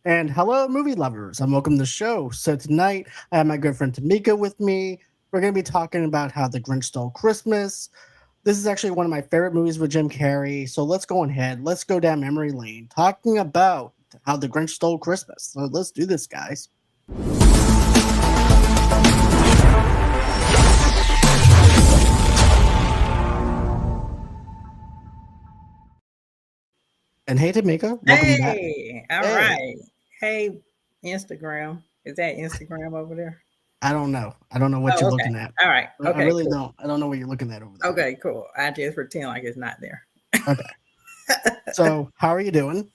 And hello, movie lovers, and welcome to the show. So tonight, I have my good friend Tomeka with me. We're going to be talking about How the Grinch Stole Christmas. This is actually one of my favorite movies with Jim Carrey. So let's go ahead. Let's go down memory lane, talking about How the Grinch Stole Christmas. So let's do this, guys. And hey, Tomeka, welcome back. Hey, all Hey, right. Hey, Instagram. Is that Instagram over there? I don't know. I don't know what Oh, you're okay. looking at. All right. I Okay, really cool. don't. I don't know what you're looking at over there. Okay, cool. I just pretend like it's not there. Okay. So, how are you doing?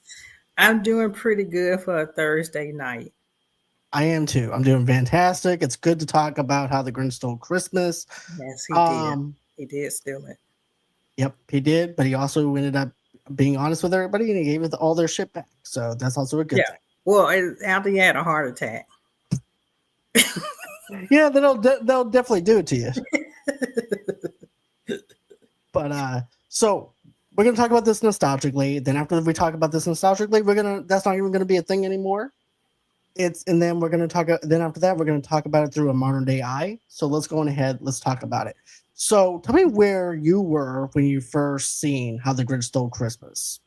I'm doing pretty good for a Thursday night. I am too. I'm doing fantastic. It's good to talk about how the Grinch stole Christmas. Yes, he did. Um, He did steal it. yep, he did, but he also ended up being honest with everybody and he gave it all their shit back. So that's also a good Yeah. Well, after he had a heart attack. thing. Yeah, they'll definitely do it to you. But so we're gonna talk about this nostalgically. Then after we talk about this nostalgically, that's not even gonna be a thing anymore. And then we're gonna talk. Then after that, we're gonna talk about it through a modern day eye. So let's go on ahead. Let's talk about it. So tell me where you were when you first seen How the Grinch Stole Christmas.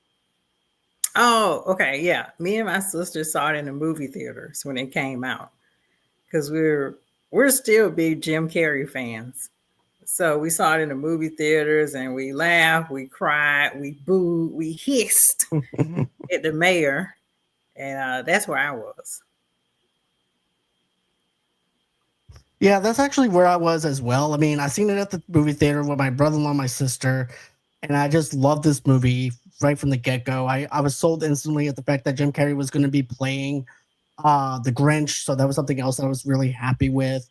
Oh, okay. Yeah. Me and my sister saw it in the movie theaters when it came out because we're still big Jim Carrey fans. So we saw it in the movie theaters and we laughed, we cried, we booed, we hissed at the mayor. And that's where I was. Yeah, that's actually where I was as well. I mean, I seen it at the movie theater with my brother-in-law, and my sister, and I just loved this movie right from the get-go. I was sold instantly at the fact that Jim Carrey was going to be playing the Grinch, so that was something else that I was really happy with.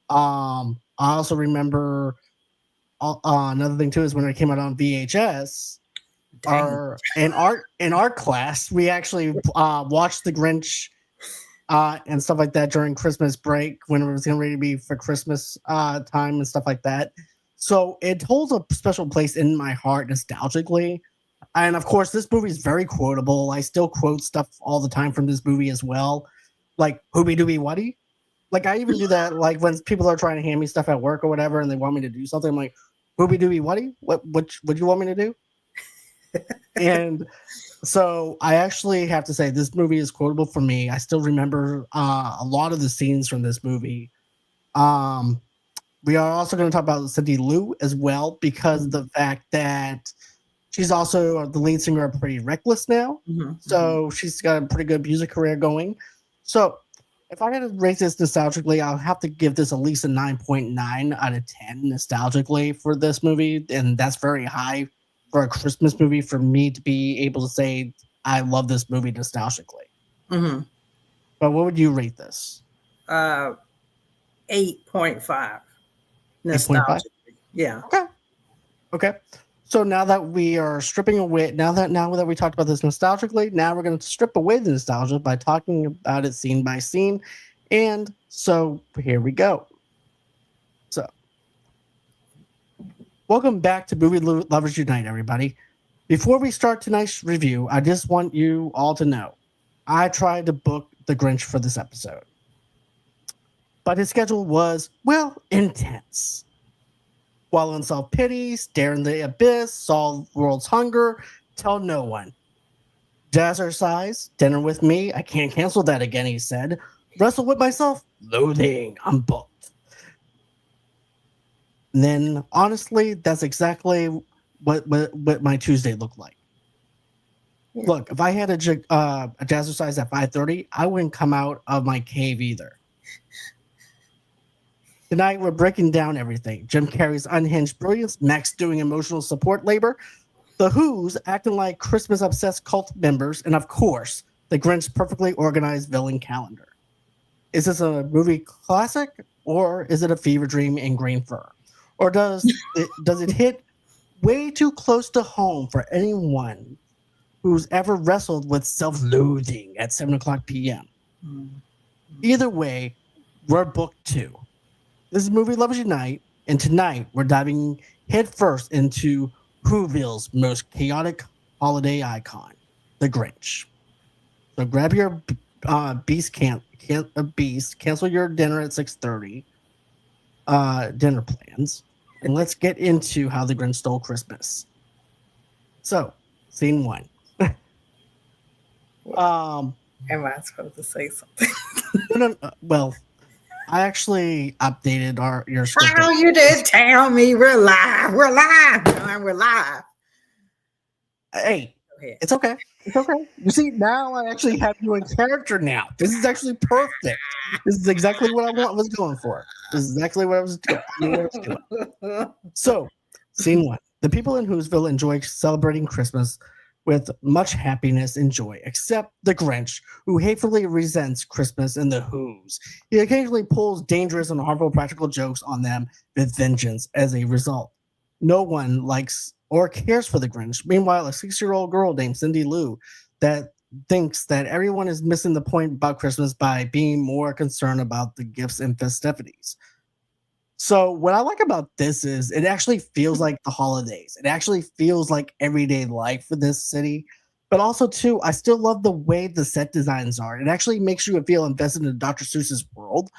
I also remember another thing too is when it came out on VHS. Dang. In our class, we actually watched the Grinch and stuff like that during Christmas break when it was getting ready to be for Christmas time and stuff like that. So it holds a special place in my heart nostalgically. And of course, this movie is very quotable. I still quote stuff all the time from this movie as well, like "Hooby Dooby Wuddy." Like I even do that, like when people are trying to hand me stuff at work or whatever, and they want me to do something. I'm like, "Hooby Dooby Wuddy, what you want me to do?" And so I actually have to say this movie is quotable for me. I still remember a lot of the scenes from this movie. Um, we are also going to talk about Cindy Lou as well because of the fact that she's also the lead singer of Pretty Reckless now. Mm-hmm. So she's got a pretty good music career going. So if I had to rate this nostalgically, I'll have to give this at least a 9.9 out of 10 nostalgically for this movie. And that's very high for a Christmas movie for me to be able to say I love this movie nostalgically. Mm-hmm. But what would you rate this? Uh, 8.5. 8.5? Nostalgic. Yeah. Okay. Okay. So now that we are stripping away, now that we talked about this nostalgically, now we're going to strip away the nostalgia by talking about it scene by scene. And so here we go. So welcome back to Movie Lovers Unite, everybody. Before we start tonight's review, I just want you all to know I tried to book the Grinch for this episode, but his schedule was, well, intense. While in self pity, stare in the abyss, solve world's hunger, tell no one. Jazzercise, dinner with me, I can't cancel that again, he said. Wrestle with myself, loathing, I'm booked. And then, honestly, that's exactly what my Tuesday looked like. Look, if I had a jazzercise at 5:30, I wouldn't come out of my cave either. Tonight, we're breaking down everything. Jim Carrey's unhinged brilliance, Max doing emotional support labor, the Who's acting like Christmas-obsessed cult members, and of course, the Grinch's perfectly organized villain calendar. Is this a movie classic, or is it a fever dream in green fur? Or does it hit way too close to home for anyone who's ever wrestled with self-loathing at 7 o'clock p.m.? Mm-hmm. Either way, we're booked too. This is Movie Lovers Unite, and tonight we're diving headfirst into Whoville's most chaotic holiday icon, the Grinch. So grab your Beast, cancel your dinner at 6:30. Dinner plans, and let's get into how the Grinch stole Christmas. So, scene one. Am I supposed to say something? Well, I actually updated your script. Oh, you did tell me we're live. We're live. John, we're live. Hey, it's okay. It's okay. You see, now I actually have you in character now. This is actually perfect. This is exactly what I was going for. This is exactly what I was doing. So, scene one. The people in Whoville enjoy celebrating Christmas with much happiness and joy, except the Grinch, who hatefully resents Christmas and the Who's. He occasionally pulls dangerous and harmful practical jokes on them with vengeance as a result. No one likes or cares for the Grinch. Meanwhile, a 6-year-old girl named Cindy Lou that thinks that everyone is missing the point about Christmas by being more concerned about the gifts and festivities. So what I like about this is it actually feels like the holidays. It actually feels like everyday life for this city. But also, too, I still love the way the set designs are. It actually makes you feel invested in Dr. Seuss's world.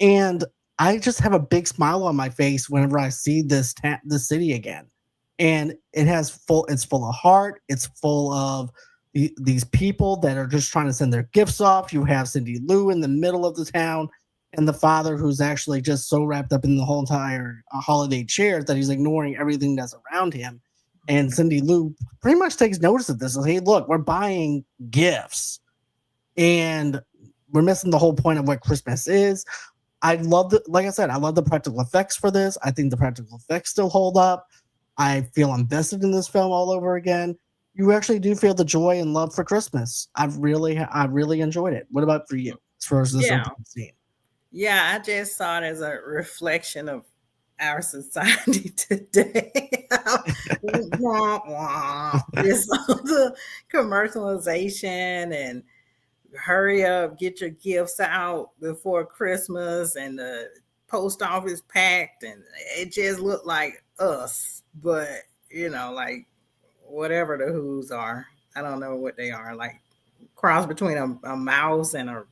And I just have a big smile on my face whenever I see this city again. And it's full of heart. It's full of these people that are just trying to send their gifts off. You have Cindy Lou in the middle of the town, and the father who's actually just so wrapped up in the whole entire holiday cheer that he's ignoring everything that's around him. And Cindy Lou pretty much takes notice of this. Says, hey, look, we're buying gifts, and we're missing the whole point of what Christmas is. Like I said, I love the practical effects for this. I think the practical effects still hold up. I feel invested in this film all over again. You actually do feel the joy and love for Christmas. I really enjoyed it. What about for you as far as this scene? Yeah, I just saw it as a reflection of our society today. Just all the commercialization and hurry up, get your gifts out before Christmas, and the post office packed, and it just looked like us. But like whatever the Who's are, I don't know what they are, like cross between a mouse and a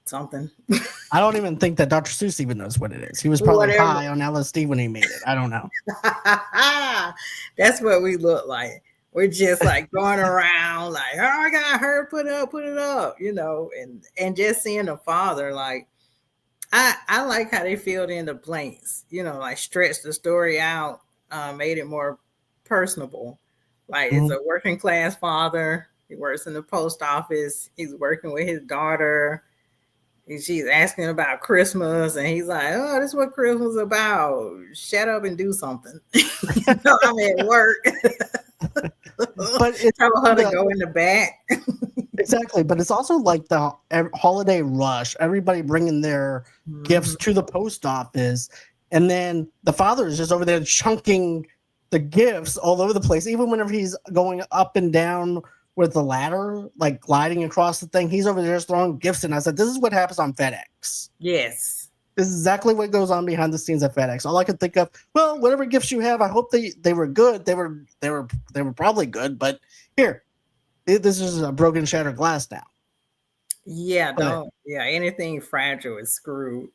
something. I don't even think that Dr. Seuss even knows what it is. He was probably high on LSD when he made it. I don't know. That's what we look like. We're just like going around like, oh, I got her, put it up, and just seeing the father, like, I like how they filled in the blanks, like stretched the story out, made it more personable. Like, it's a working class father. He works in the post office. He's working with his daughter. She's asking about Christmas, and he's like, oh, this is what Christmas is about. Shut up and do something. I'm at work. But it's tell her to go in the back. Exactly. But it's also like the holiday rush, everybody bringing their gifts to the post office. And then the father is just over there chunking the gifts all over the place. Even whenever he's going up and down with the ladder, like gliding across the thing, he's over there just throwing gifts in. I said, this is what happens on FedEx. Yes. This is exactly what goes on behind the scenes at FedEx. All I could think of, well, whatever gifts you have, I hope they were good. They were probably good, but here, this is a broken, shattered glass now. Yeah, anything fragile is screwed.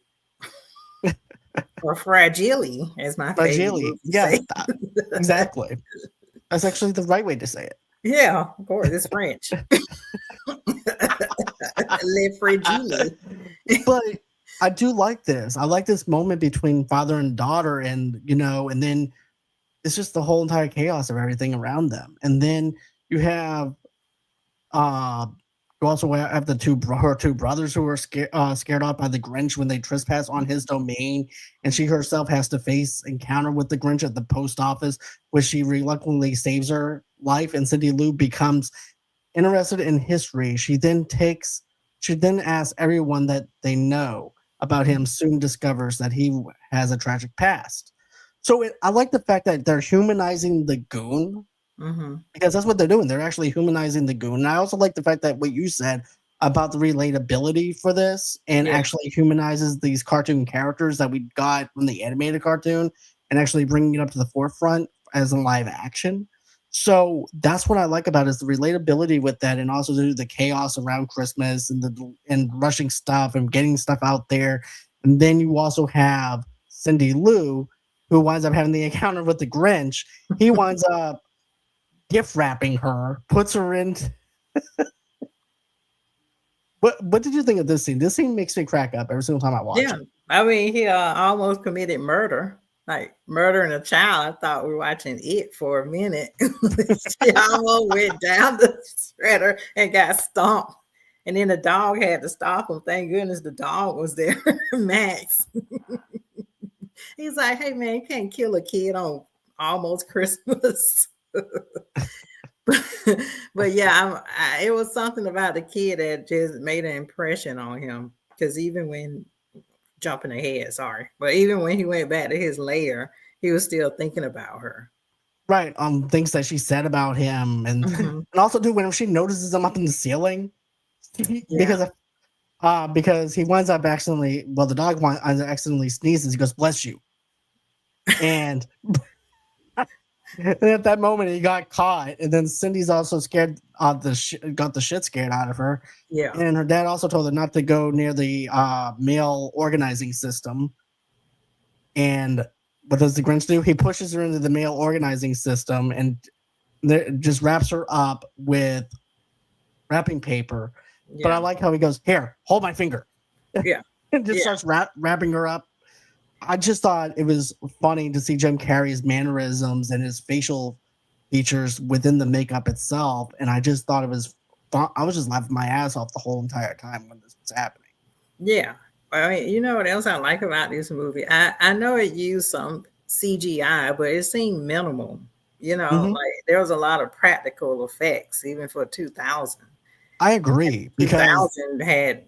Or fragile, as my favorite. Yeah, exactly. That's actually the right way to say it. Yeah, of course, it's French. Le fragile. But I do like this. I like this moment between father and daughter, and and then it's just the whole entire chaos of everything around them. And then you have you also have her two brothers who are scared off by the Grinch when they trespass on his domain, and she herself has to face encounter with the Grinch at the post office, where she reluctantly saves her life, and Cindy Lou becomes interested in history. She then asks everyone that they know about him, soon discovers that he has a tragic past. So I like the fact that they're humanizing the goon, because that's what they're doing. They're actually humanizing the goon. And I also like the fact that what you said about the relatability for this, and actually humanizes these cartoon characters that we got from the animated cartoon, and actually bringing it up to the forefront as in live action. So that's what I like about it, is the relatability with that, and also the chaos around Christmas and the and rushing stuff and getting stuff out there. And then you also have Cindy Lou, who winds up having the encounter with the Grinch. He winds up gift wrapping her, puts her in. What did you think of this scene? This scene makes me crack up every single time I watch Yeah, it. I mean, he almost committed murder, like murdering a child. I thought we were watching it for a minute. She almost went down the shredder and got stomped. And then the dog had to stop him. Thank goodness the dog was there, Max. He's like, "Hey man, you can't kill a kid on almost Christmas." But yeah, it was something about the kid that just made an impression on him. Because even when jumping ahead, sorry, but even when he went back to his lair, he was still thinking about her. Right, on things that she said about him, Hmm. and also too when she notices him up in the ceiling, Yeah, because he winds up accidentally. Well, the dog accidentally sneezes. He goes, "Bless you," and and at that moment, he got caught. And then Cindy's also scared. Got the shit scared out of her. yeah, And her dad also told her not to go near the mail organizing system. And what does the Grinch do? He pushes her into the mail organizing system and just wraps her up with wrapping paper. But I yeah, like how he goes, "Here, hold my finger," yeah, and just yeah, starts wrapping her up. I just thought it was funny to see Jim Carrey's mannerisms and his facial features within the makeup itself, and I just thought it was fun. I was just laughing my ass off the whole entire time when this was happening. yeah. I mean, you know what else I like about this movie? I know it used some CGI, but it seemed minimal. You know, Hmm. like there was a lot of practical effects, even for 2000. I agree because 2000 had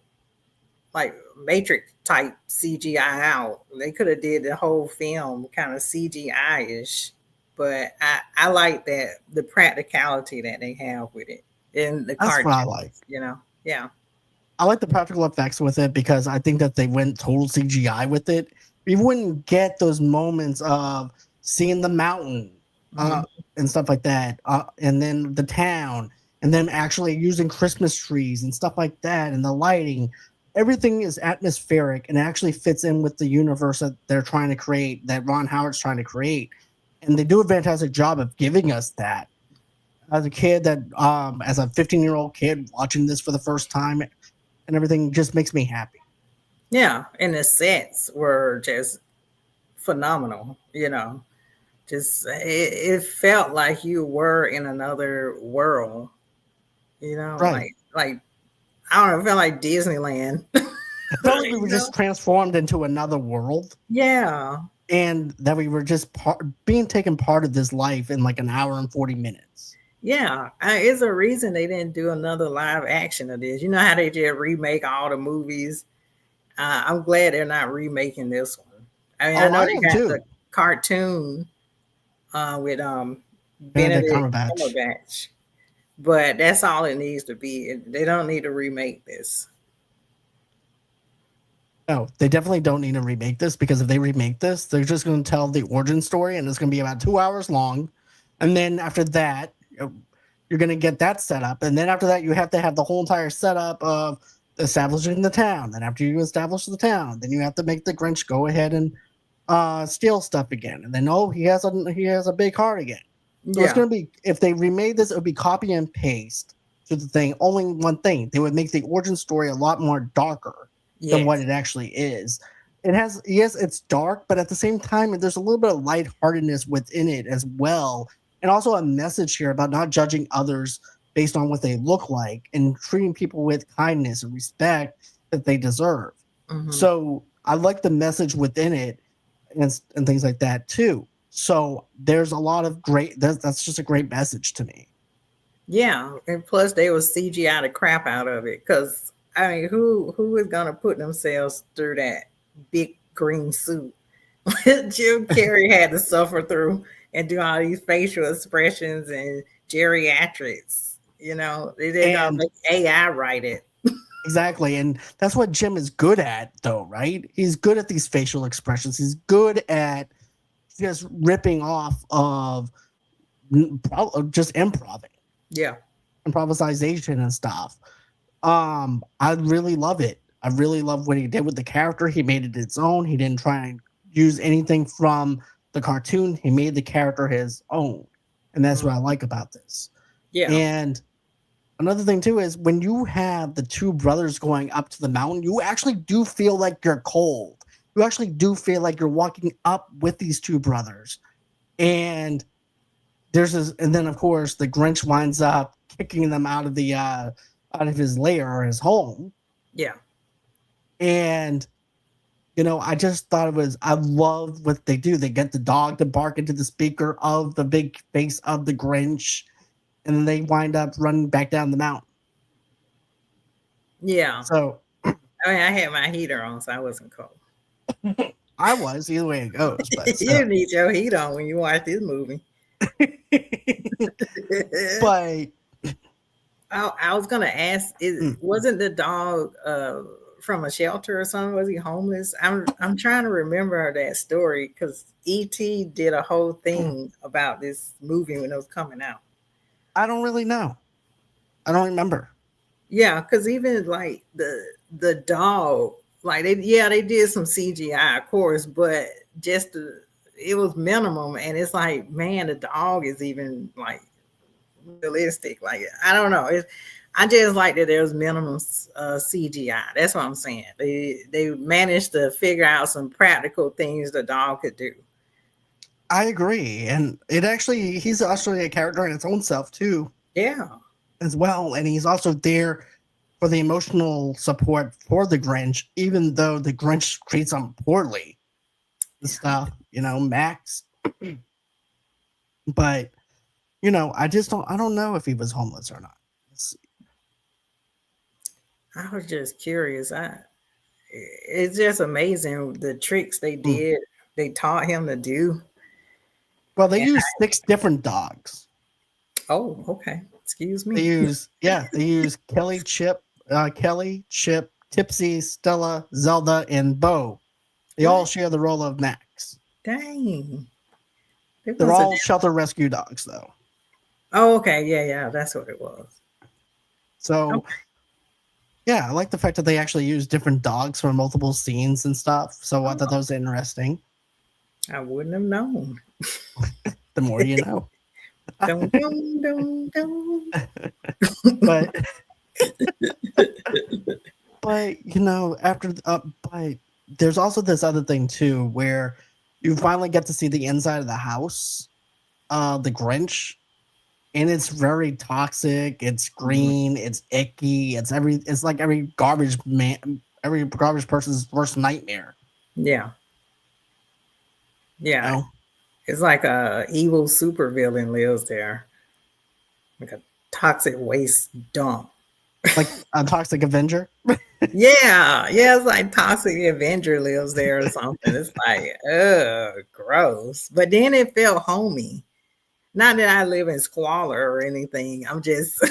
like Matrix type CGI out. They could have did the whole film kind of CGI ish, but I like that the practicality that they have with it in the that's what I like. cartoons. You know, yeah, I like the practical effects with it because I think that they went total CGI with it. You wouldn't get those moments of seeing the mountain uh, hmm, and stuff like that, and then the town, and then actually using Christmas trees and stuff like that, and the lighting. Everything is atmospheric and actually fits in with the universe that they're trying to create, that Ron Howard's trying to create, and they do a fantastic job of giving us that. As a kid, that as a 15-year-old kid watching this for the first time and everything just makes me happy. yeah, and the sets were just phenomenal. You know, just it felt like you were in another world. You know, Right. like I don't know, it felt like Disneyland. It felt like we You were know, just transformed into another world yeah. and that we were just being taken part of this life in like an hour and 40 minutes. Yeah, it's a reason they didn't do another live action of this. You know how they just remake all the movies? I'm glad they're not remaking this one. I mean, I Oh, know I they am got the too. cartoon with Benedict Benedict Cumberbatch. Cumberbatch, but that's all it needs to be. They don't need to remake this. No, they definitely don't need to remake this because if they remake this, they're just going to tell the origin story and it's going to be about 2 hours long. And then after that, you're going to get that set up. And then after that, you have to have the whole entire setup of establishing the town. Then after you establish the town, then you have to make the Grinch go ahead and steal stuff again. And then he has a big heart again. So it's Yeah. going to be, if they remade this, it would be copy and paste to the thing. Only one thing, they would make the origin story a lot more darker than what Yes. it actually is. It has, yes, it's dark, but at the same time, there's a little bit of lightheartedness within it as well, and also a message here about not judging others based on what they look like and treating people with kindness and respect that they deserve. Hmm. So I like the message within it and things like that too. So there's a lot of great. That's just a great message to me. Yeah, and plus they was CGI the crap out of it because I mean, who is gonna put themselves through that big green suit? Jim Carrey had to suffer through and do all these facial expressions and geriatrics. You know, they're gonna And make AI write it. exactly, and that's what Jim is good at, though, right? He's good at these facial expressions. He's good at just ripping off of just improv, Yeah. improvisation and stuff. I really love it. I really love what he did with the character. He made it its own. He didn't try and use anything from the cartoon. He made the character his own. And that's what I like about this. Yeah. And another thing too is when you have the two brothers going up to the mountain, you actually do feel like you're cold. You actually do feel like you're walking up with these two brothers. And and then of course the Grinch winds up kicking them out of the out of his lair or his home. Yeah. And I just thought I love what they do. They get the dog to bark into the speaker of the big face of the Grinch, and then they wind up running back down the mountain. Yeah. So I mean, I had my heater on, so I wasn't cold. I was either way it goes, but you need your heat on when you watch this movie. But I was gonna ask, wasn't the dog from a shelter or something? Was he homeless? I'm trying to remember that story because E.T. did a whole thing about this movie when it was coming out. I don't really know. I don't remember. Yeah, because even like the dog, like they did some CGI, of course, but just it was minimum, and it's like, man, the dog is even like realistic. Like, I don't know. I just like that there's minimum CGI. That's what I'm saying. They managed to figure out some practical things the dog could do. I agree, and he's actually a character in its own self too. Yeah, as well, and he's also there for the emotional support for the Grinch, even though the Grinch treats him poorly. The stuff, Max. But I don't know if he was homeless or not. I was just curious. It's just amazing the tricks they did. They taught him to do. Well, they used 6 different dogs. Oh, okay. Excuse me. They use Kelly, Chip, Tipsy, Stella, Zelda, and Bo. They all share the role of Max. Dang. They're all shelter rescue dogs, though. Oh, okay. Yeah. That's what it was. So, yeah, I like the fact that they actually use different dogs for multiple scenes and stuff. So I thought that was interesting. I wouldn't have known. The more you know. Dun, dun, dun, dun. but but there's also this other thing too where you finally get to see the inside of the house, the Grinch, and it's very toxic. It's green. It's icky. It's like every garbage person's worst nightmare. Yeah. It's like a evil supervillain lives there, like a toxic waste dump, like a toxic Avenger. yeah, it's like toxic Avenger lives there or something. It's like, gross. But then it felt homey. Not that I live in squalor or anything. I'm just,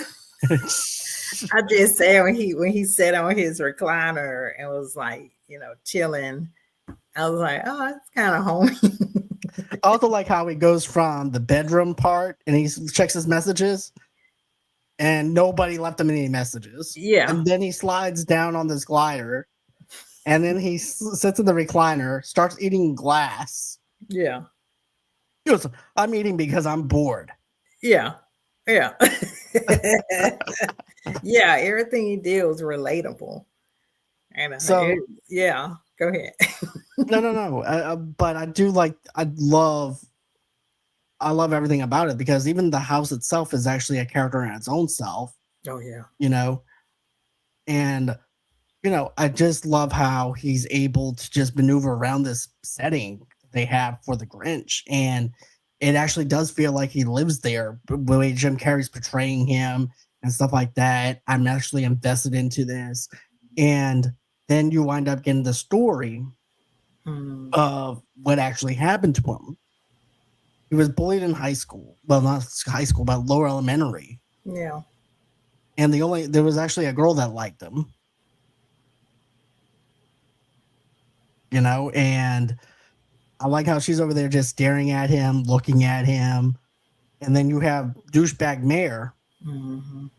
I just say when he sat on his recliner and was like, chilling, I was like, oh, it's kind of homey. I also like how he goes from the bedroom part and he checks his messages and nobody left him any messages. Yeah. And then he slides down on this glider and then he sits in the recliner, starts eating glass. Yeah. He goes, I'm eating because I'm bored. Yeah. Yeah. Yeah. Everything he did was relatable. And so, yeah. Go ahead. No. But I love everything about it because even the house itself is actually a character in its own self. Oh yeah. And I just love how he's able to just maneuver around this setting they have for the Grinch, and it actually does feel like he lives there. The way Jim Carrey's portraying him and stuff like that, I'm actually invested into this, and then you wind up getting the story of what actually happened to him. He was bullied in high school. Well, not high school, but lower elementary. Yeah. And there was actually a girl that liked him. And I like how she's over there just staring at him, looking at him. and then you have douchebag mayor Mhm.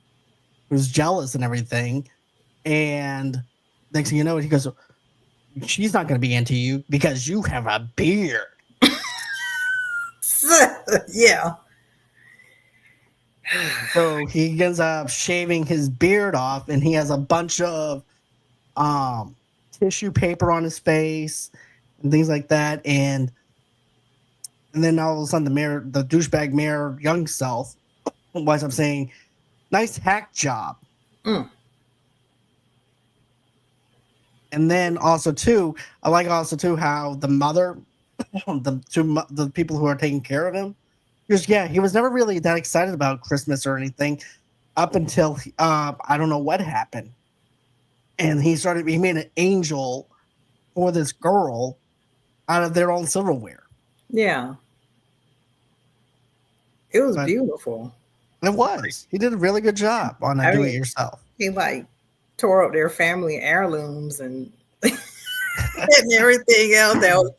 who's jealous and everything. And next thing you know, he goes, "She's not going to be into you because you have a beard." Yeah. So he ends up shaving his beard off, and he has a bunch of um, tissue paper on his face and things like that. And then all of a sudden, the douchebag mayor, young self, winds up saying, "Nice hack job." Mm. And then also too, I like also too how the mother, the people who are taking care of him, because yeah, he was never really that excited about Christmas or anything up until I don't know what happened, and he made an angel for this girl out of their own silverware. Yeah. It was But beautiful. he did a really good job on a I do it mean, yourself. he like tore up their family heirlooms and and everything else that was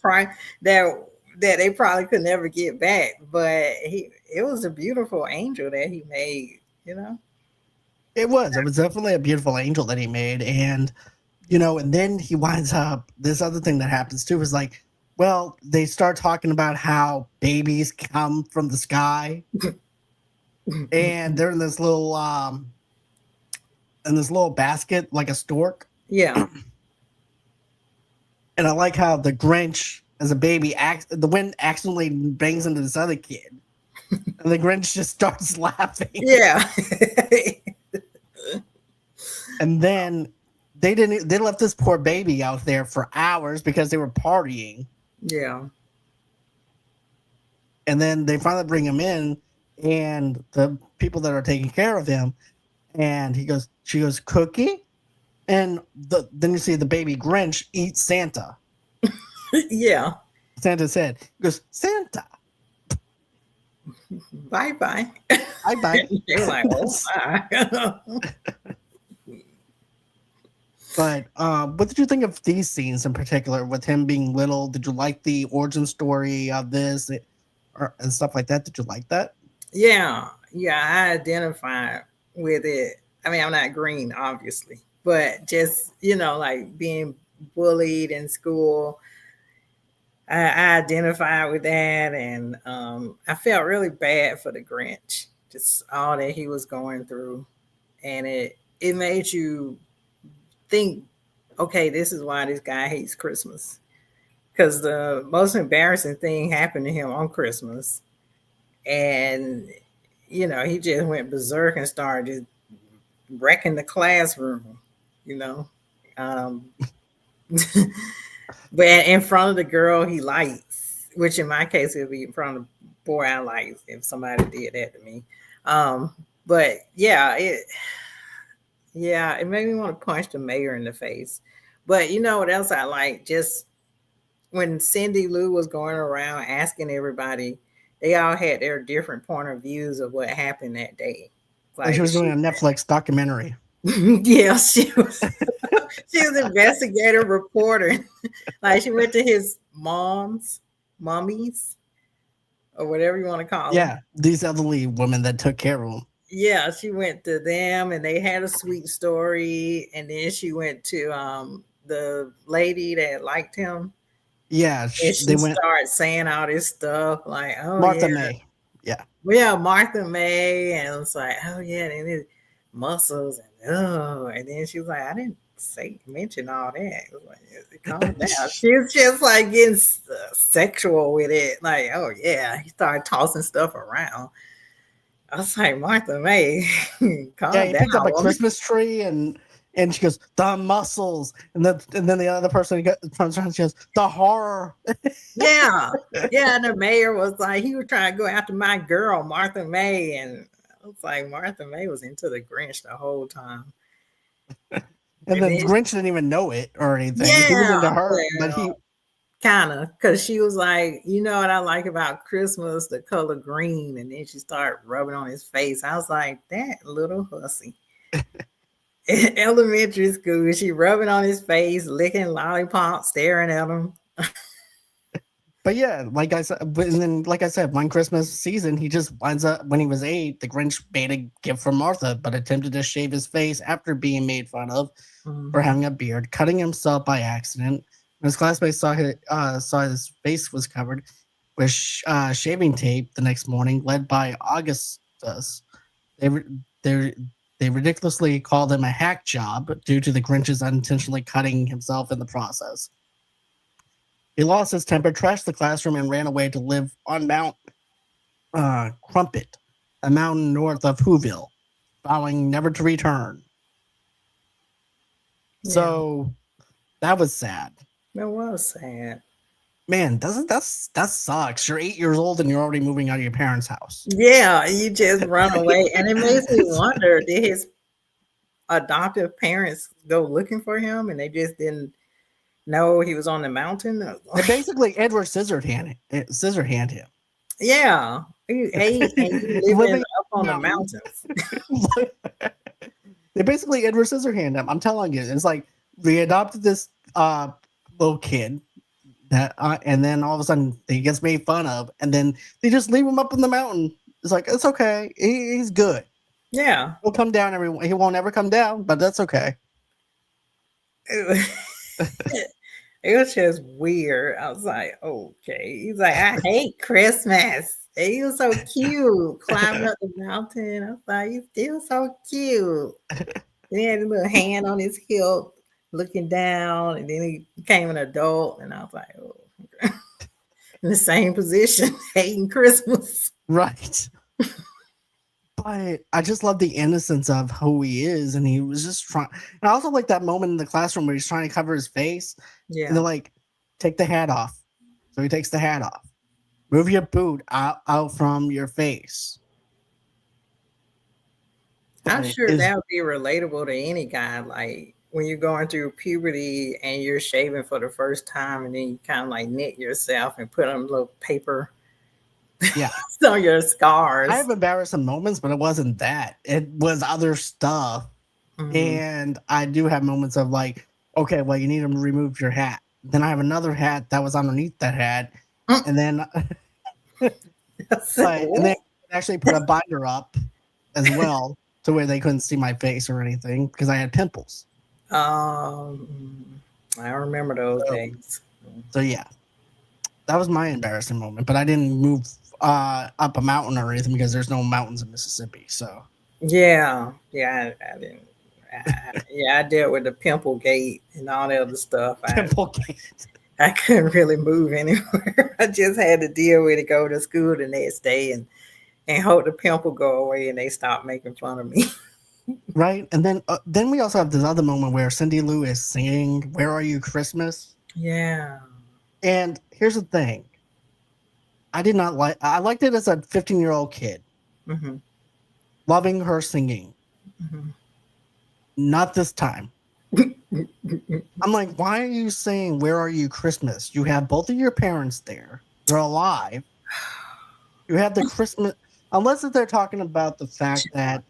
that they probably could never get back. But it was a beautiful angel that he made, you know? It was definitely a beautiful angel that he made. And and then he winds up, this other thing that happens too is like, well, they start talking about how babies come from the sky, and they're in this little basket like a stork. Yeah. And I like how the Grinch, as a baby, the wind accidentally bangs into this other kid, and the Grinch just starts laughing. Yeah. And then they left this poor baby out there for hours because they were partying. Yeah. And then they finally bring him in, and the people that are taking care of him, and she goes, "Cookie?" And then you see the baby Grinch eat Santa. Yeah. Santa's head. He goes, "Santa, Bye bye. bye bye." They were like, oh my. But what did you think of these scenes in particular with him being little? Did you like the origin story of this and stuff like that? Did you like that? Yeah. Yeah. I identify with it. I mean, I'm not green, obviously, but just, like being bullied in school, I identified with that. And I felt really bad for the Grinch, just all that he was going through. And it made you think, okay, this is why this guy hates Christmas. Because the most embarrassing thing happened to him on Christmas. And, he just went berserk and started just wrecking the classroom, you know. Um, but in front of the girl he likes, which in my case it would be in front of the boy I like if somebody did that to me. Um, but it made me want to punch the mayor in the face. But you know what else I like? Just when Cindy Lou was going around asking everybody, they all had their different point of views of what happened that day. Like she Like was doing a Netflix documentary. yeah, she was investigative reporter. Like she went to his mummies, or whatever you want to call them. Yeah, these elderly women that took care of him. Yeah, she went to them and they had a sweet story. And then she went to the lady that liked him. Yeah, And they she went started saying all this stuff like, oh Martha yeah, May. Yeah. well, yeah, Martha May, and it's like, oh yeah, and his muscles, and then she was like, I didn't mention all that. It was like, calm down. She was just like getting sexual with it, like, oh yeah, he started tossing stuff around. I was like, Martha May, Yeah, calm he down, picked up a woman. Christmas tree and she goes, "The muscles," and then the other person turns around and she goes, "The horror." Yeah, yeah. And the mayor was like, he was trying to go after my girl, Martha May, and I was like, Martha May was into the Grinch the whole time. And And then then Grinch didn't even know it or anything. He was yeah, into her, but well, kind of, because she was like, you know what I like about Christmas, the color green, and then she started rubbing on his face. I was like, that little hussy. In elementary school, she rubbing on his face, licking lollipops, staring at him. But yeah, like I said, one Christmas season, he just winds up when he was 8. The Grinch made a gift for Martha, but attempted to shave his face after being made fun of for Mhm. having a beard, cutting himself by accident. When his classmates saw his face was covered with shaving tape the next morning, led by Augustus, they re- they they ridiculously called him a hack job due to the Grinch's unintentionally cutting himself in the process. He lost his temper, trashed the classroom, and ran away to live on Mount Crumpet, a mountain north of Whoville, vowing never to return. Yeah, So that was sad. that was sad. Man, doesn't that sucks? You're 8 years old and you're already moving out of your parents' house. Yeah, you just run away, and it makes me wonder: did his adoptive parents go looking for him, and they just didn't know he was on the mountain? And basically, Edward Scissorhand him. Yeah, and you living Living up on the on the mountains. mountain. They basically Edward Scissorhand him. I'm telling you, it's like we adopted this little kid that, and then all of a sudden he gets made fun of, and then they just leave him up in the mountain. It's like it's okay. He's good. Yeah. He'll come down He won't ever come down, but that's okay. It was just weird. I was like, okay. He's like, I hate Christmas. And he was so cute, climbing up the mountain. I was like, he's still so cute. And he had a little hand on his hip, looking down. And then he became an adult. And I was like, oh, in the same position, hating Christmas. Right. But I just love the innocence of who he is, and he was just trying. And I also like that moment in the classroom where he's trying to cover his face, and Yeah. they're like, "Take the hat off." So he takes the hat off. Move your boot out from your face. I'm But sure is that would be relatable to any guy. Like when you're going through puberty and you're shaving for the first time, and then you kind of like knit yourself and put on little paper yeah. on your I scars. have embarrassing moments, but it wasn't that. It was other stuff. Mhm. And I do have moments of like, okay, well, you need to remove your hat. Then I have another hat that was underneath that hat, Mm. and then I said, and then what? actually put a binder up as well to where they couldn't see my face or anything because I had pimples. I remember those So, days. so yeah, that was my embarrassing moment. But I didn't move up a mountain or anything because there's no mountains in Mississippi. So Yeah, yeah, I didn't. Yeah, I dealt with the pimple gate and all that other stuff. pimple gate. I couldn't really move anywhere. I just had to deal with it, go to school the next day, and hope the pimple go away and they stop making fun of me. Right, and then we also have this other moment where Cindy Lou is singing "Where Are You Christmas," Yeah. and here's the thing: I did not like. I liked it as a 15-year-old kid, Hmm. loving her singing. Hmm. Not this time. I'm like, why are you saying "Where Are You Christmas"? You have both of your parents there. They're alive. You have the Christmas, unless if they're talking about the fact that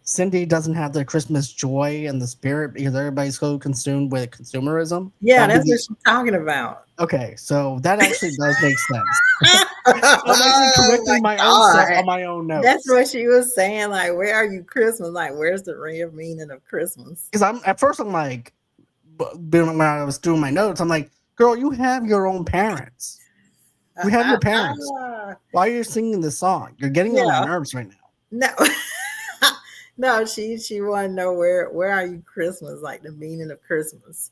Cindy doesn't have the Christmas joy and the spirit because everybody's so consumed with consumerism. Yeah, That'd that's be what she's talking about. okay. So that actually does make sense. So I'm actually Oh my correcting my own self God. on my own That's notes what she was saying. Like, where are you Christmas? Like, where's the real meaning of Christmas? because I'm at first I'm like, when I was doing my notes, I'm like, girl, you have your own parents. You have your parents. Why are you singing this song? You're getting on my Yeah. nerves right now. No. No, she wanted to know where are you Christmas, like the meaning of Christmas.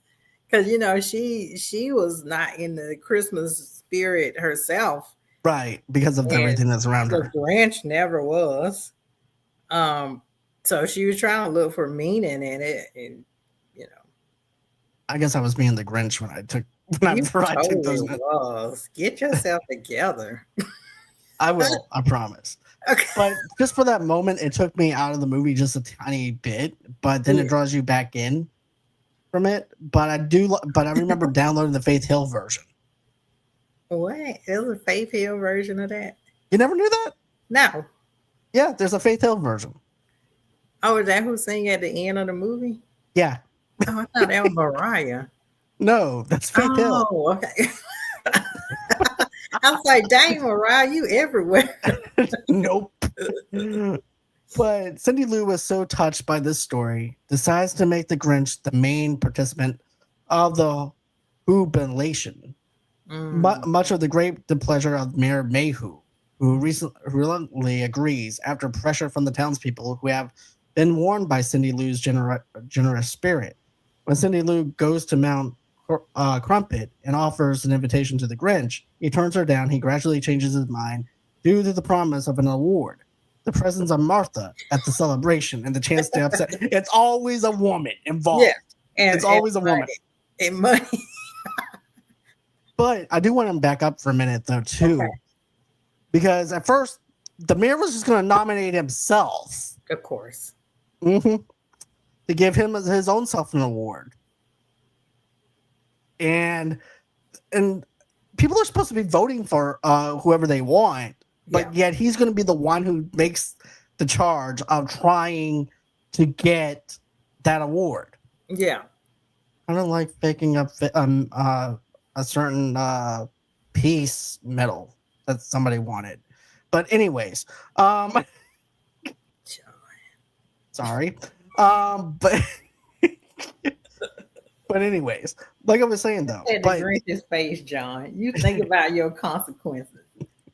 Because she was not in the Christmas spirit herself. Right, because of And everything that's around the her. Grinch never was. Um, so she was trying to look for meaning in it, and you know, I guess I was being the Grinch when I took you whenever I took totally those notes. was. Get yourself together. I will, I promise. Okay. But just for that moment, it took me out of the movie just a tiny bit, but then Yeah. it draws you back in from it. But I remember downloading the Faith Hill version. What? There's a Faith Hill version of that? You never knew that? No. Yeah, there's a Faith Hill version. Oh, is that who sang at the end of the movie? Yeah. Oh, I thought that was Mariah. No, that's Faith Hill. Oh, okay. I was like, dang, Mariah, you everywhere. Nope. But Cindy Lou was so touched by this story, decides to make the Grinch the main participant of the Whobilation. Much of the great pleasure of Mayor Mayhew, who reluctantly agrees after pressure from the townspeople who have been warned by Cindy Lou's generous spirit. When Cindy Lou goes to Mount Crumpet and offers an invitation to the Grinch, he turns her down. He gradually changes his mind due to the promise of an award, the presence of Martha at the celebration, and the chance to upset. It's always a woman involved. Yeah, and it's always a woman. And money. But I do want to back up for a minute, though, too. Okay. Because at first, the mayor was just going to nominate himself. Of course. To give him his own self an award. And people are supposed to be voting for whoever they want. But yet he's going to be the one who makes the charge of trying to get that award. Yeah. I don't like faking up a certain peace medal that somebody wanted. But anyways, sorry. But but anyways, like I was saying though. The Grinch's face, John. You think about your consequences.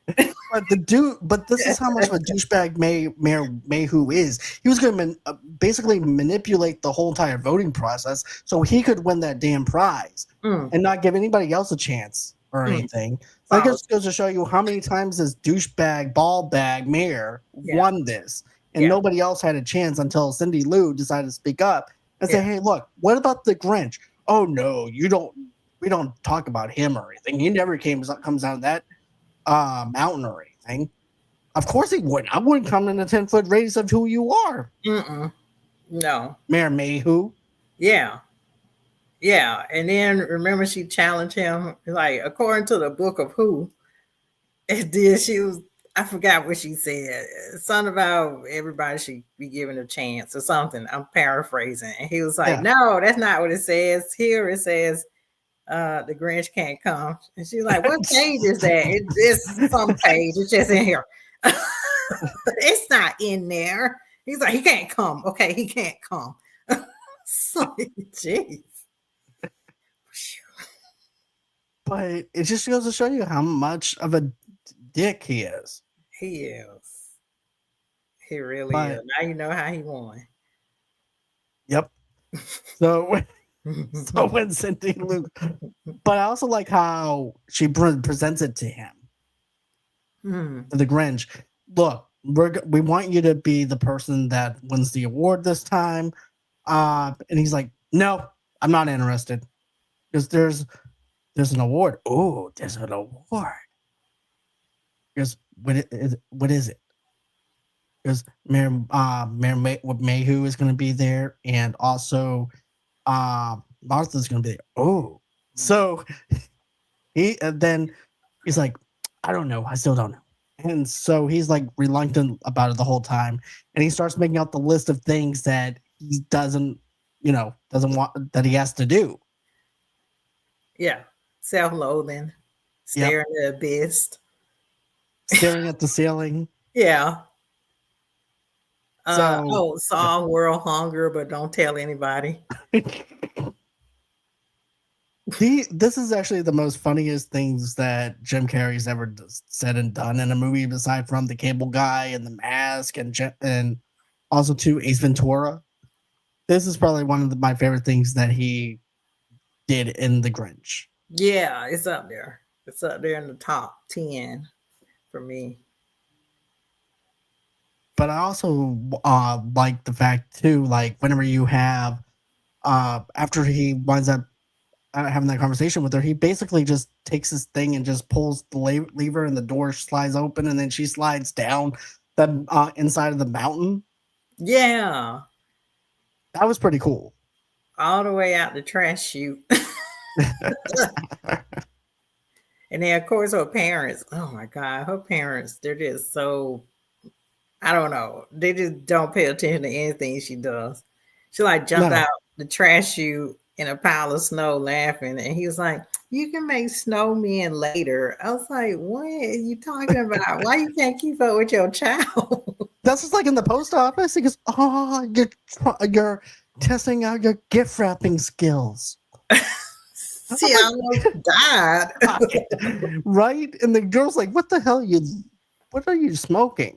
But this is how much of a douchebag Mayor Mayhew is. He was going to basically manipulate the whole entire voting process so he could win that damn prize and not give anybody else a chance or anything. That just goes to show you how many times this douchebag, ball bag mayor won this, and nobody else had a chance until Cindy Lou decided to speak up and say, "Hey, look, what about the Grinch? Oh no, we don't talk about him or anything. He never comes out of that mountain or anything." Of course he wouldn't. I wouldn't come in a 10-foot radius of who you are. No. Mayor Mayhew. Yeah. And then remember she challenged him, like, according to the book of Who, I forgot what she said. Something about everybody should be given a chance or something. I'm paraphrasing. And he was like, no, that's not what it says. Here it says the Grinch can't come. And she's like, what page is that? It's some page. It's just in here. It's not in there. He's like, he can't come. Okay, he can't come. So, jeez. But it just goes to show you how much of a dick he is. He is. He really is. Now you know how he won. Yep. So when Cindy Lou, but I also like how she presents it to him, to the Grinch. Look, we want you to be the person that wins the award this time, and he's like, no, I'm not interested, because there's an award. Oh, there's an award. Because what is it? Because Mayor Mayhew is going to be there, and also Martha's going to be there. Oh, so then he's like, I don't know. I still don't know. And so he's like reluctant about it the whole time, and he starts making out the list of things that he doesn't want, that he has to do. Yeah, self-loathing, staring at the abyss, staring at the ceiling. Yeah. Solve world hunger, but don't tell anybody. This is actually the most funniest things that Jim Carrey's ever said and done in a movie, aside from The Cable Guy and The Mask and also to Ace Ventura. This is probably one of my favorite things that he did in The Grinch. Yeah, it's up there. It's up there in the top 10 for me. But I also like the fact too, like whenever you have after he winds up having that conversation with her, he basically just takes this thing and just pulls the lever and the door slides open, and then she slides down the inside of the mountain. Yeah, that was pretty cool. All the way out the trash chute. And then of course her parents, oh my God, her parents, they're just so, I don't know, they just don't pay attention to anything she does. She like jumped out the trash chute in a pile of snow laughing. And he was like, you can make snowmen later. I was like, what are you talking about? Why you can't keep up with your child? That's just like in the post office. He goes, "Oh, you're testing out your gift wrapping skills." See, I almost died. Right? And the girl's like, "What the hell? What are you smoking?"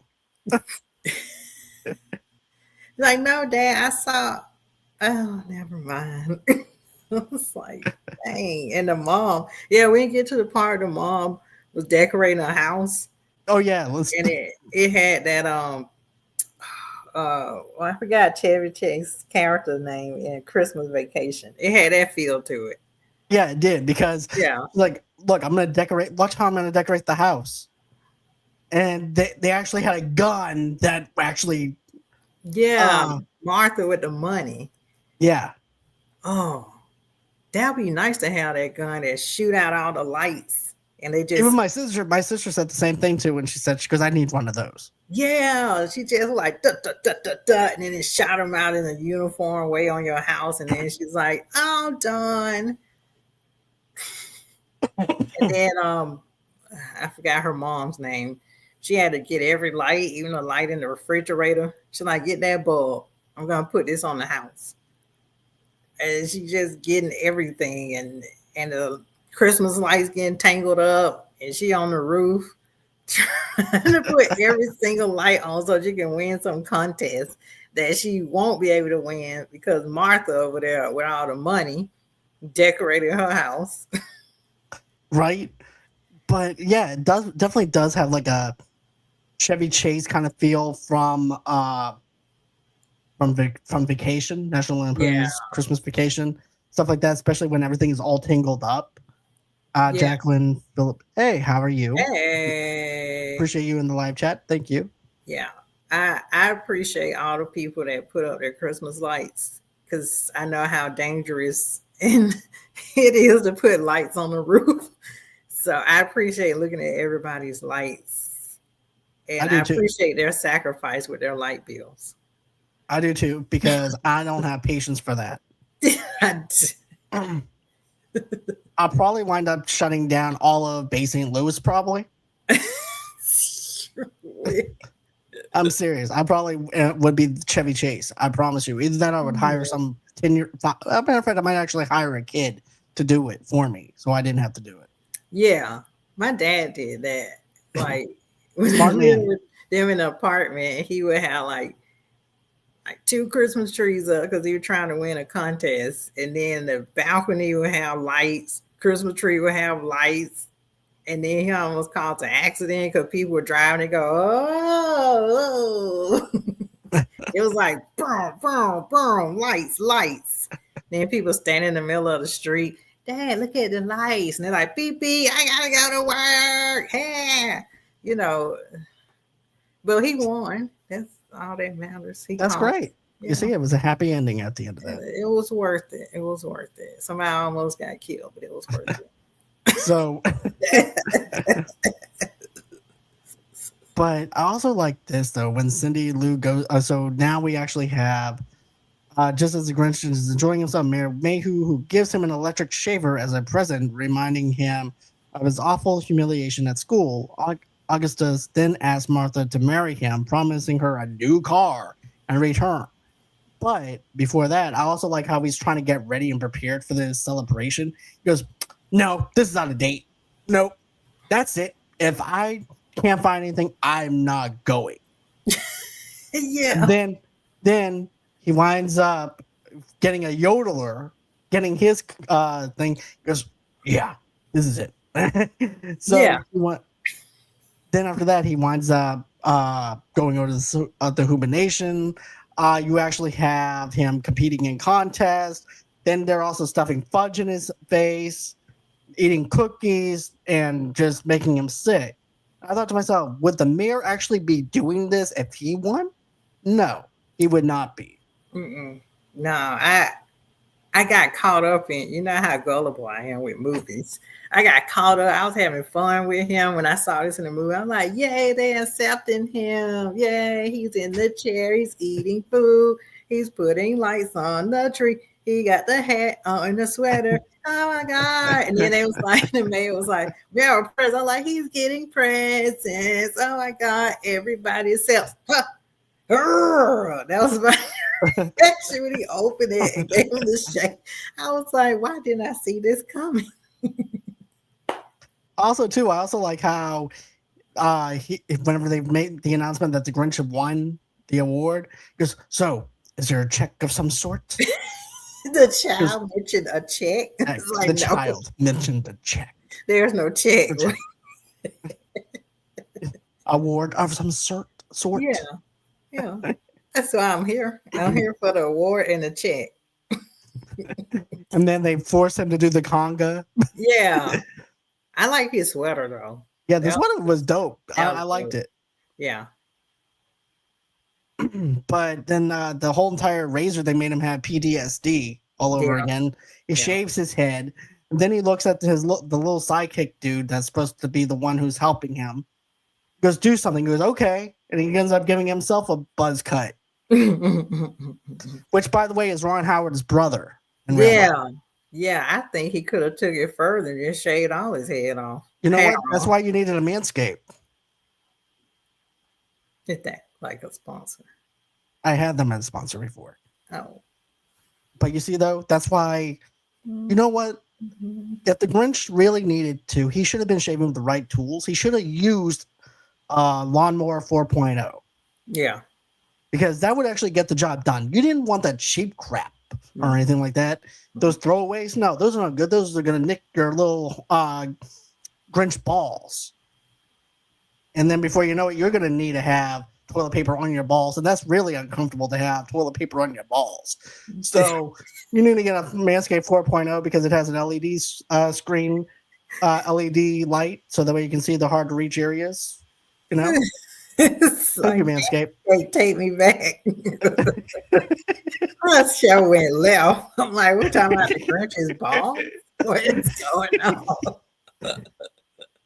Like, no, Dad, I saw. Oh, never mind. I was like, dang. And the mom, yeah, we didn't get to the part the mom was decorating a house. Oh yeah, And it had that well, I forgot Chevy Chase's character name in Christmas Vacation. It had that feel to it. Yeah, it did, because like, look, I'm gonna decorate. Watch how I'm gonna decorate the house. And they actually had a gun that actually. Martha with the money. Yeah. Oh, that'd be nice to have that gun that shoot out all the lights. And they just, even my sister said the same thing too when she goes, I need one of those. Yeah, she just like duh, duh, duh, duh, duh, and then it shot them out in a uniform way on your house, and then she's like, "Oh, done." And then I forgot her mom's name. She had to get every light, even the light in the refrigerator. She's like, "Get that bulb. I'm gonna put this on the house." And she just getting everything, and the Christmas lights getting tangled up, and she on the roof trying to put every single light on so she can win some contest that she won't be able to win because Martha over there with all the money decorated her house. Right? But yeah, it definitely does have like a Chevy Chase kind of feel from Vacation, National Lampoon's Christmas Vacation, stuff like that, especially when everything is all tangled up. Jacqueline Phillip, hey, how are you? Hey, appreciate you in the live chat. Thank you. Yeah, I appreciate all the people that put up their Christmas lights, because I know how dangerous and it is to put lights on the roof. So I appreciate looking at everybody's lights, and I appreciate their sacrifice with their light bills. I do too, because I don't have patience for that. I'll probably wind up shutting down all of Bay St. Louis, probably. I'm serious. I probably would be Chevy Chase. I promise you. Either that, I would hire some 10-year. Matter of fact, I might actually hire a kid to do it for me, so I didn't have to do it. Yeah, my dad did that. Like when we were with them in the apartment, he would have like 2 Christmas trees up because he was trying to win a contest, and then the balcony would have lights. Christmas tree would have lights. And then he almost caused an accident because people were driving and go, oh. It was like, boom, boom, boom, lights. Then people standing in the middle of the street. Dad, look at the lights. And they're like, beep, beep, I got to go to work. Yeah. You know, but he won. That's all that matters. That's great. You see, it was a happy ending at the end of that. It was worth it. It was worth it. Somebody almost got killed, but it was worth it. So, but I also like this though when Cindy Lou goes. So now we actually have, just as the Grinch is enjoying himself, Mayor Mayhew, who gives him an electric shaver as a present, reminding him of his awful humiliation at school. Augustus then asks Martha to marry him, promising her a new car and return. But before that, I also like how he's trying to get ready and prepared for this celebration. He goes, no, this is not a date. Nope. That's it. If I can't find anything, I'm not going. Yeah. And then he winds up getting a yodeler, getting his thing. He goes, yeah, this is it. So then after that, he winds up going over to the Whoville Nation. You actually have him competing in contests. Then they're also stuffing fudge in his face, eating cookies, and just making him sick. I thought to myself, would the mayor actually be doing this if he won? No, he would not be. No, I got caught up in, you know how gullible I am with movies. I got caught up. I was having fun with him when I saw this in the movie. I'm like, yay, they're accepting him. Yay, he's in the chair. He's eating food. He's putting lights on the tree. He got the hat on and the sweater. Oh my God. And then they was like, the mayor was like, Merry presents. I'm like, he's getting presents. Oh my God. Everybody sells. That was my reaction when he opened it and gave him the shake. I was like, why didn't I see this coming? Also, too, I also like how whenever they made the announcement that the Grinch had won the award, he goes, "So, is there a check of some sort?" The child mentioned a check. Like, the child mentioned a check. There's no check. Award of some sort. Yeah. That's why I'm here. I'm here for the award and the check. And then they force him to do the conga. Yeah. I like his sweater though. Yeah, the sweater was dope. I liked it. Yeah. But then the whole entire razor, they made him have PTSD all over again. He shaves his head. And then he looks at the little sidekick dude that's supposed to be the one who's helping him. He goes, do something. He goes, okay. And he ends up giving himself a buzz cut. Which, by the way, is Ron Howard's brother. Yeah, I think he could have took it further and just shaved all his head off. You know what? That's why you needed a manscape. Is that like a sponsor? I had them as a sponsor before. Oh. But you see, though, that's why, you know what? If the Grinch really needed to, he should have been shaving with the right tools. He should have used Lawnmower 4.0. Yeah. Because that would actually get the job done. You didn't want that cheap crap or anything like that. Those throwaways, no, those are not good. Those are going to nick your little Grinch balls. And then before you know it, you're going to need to have toilet paper on your balls. And that's really uncomfortable to have toilet paper on your balls. So you need to get a Manscaped 4.0 because it has an LED screen, LED light. So that way you can see the hard to reach areas. You know? Thank you, Manscaped. Take me back. That show went left. I'm like, we're talking about the Grinch's balls? What is going on?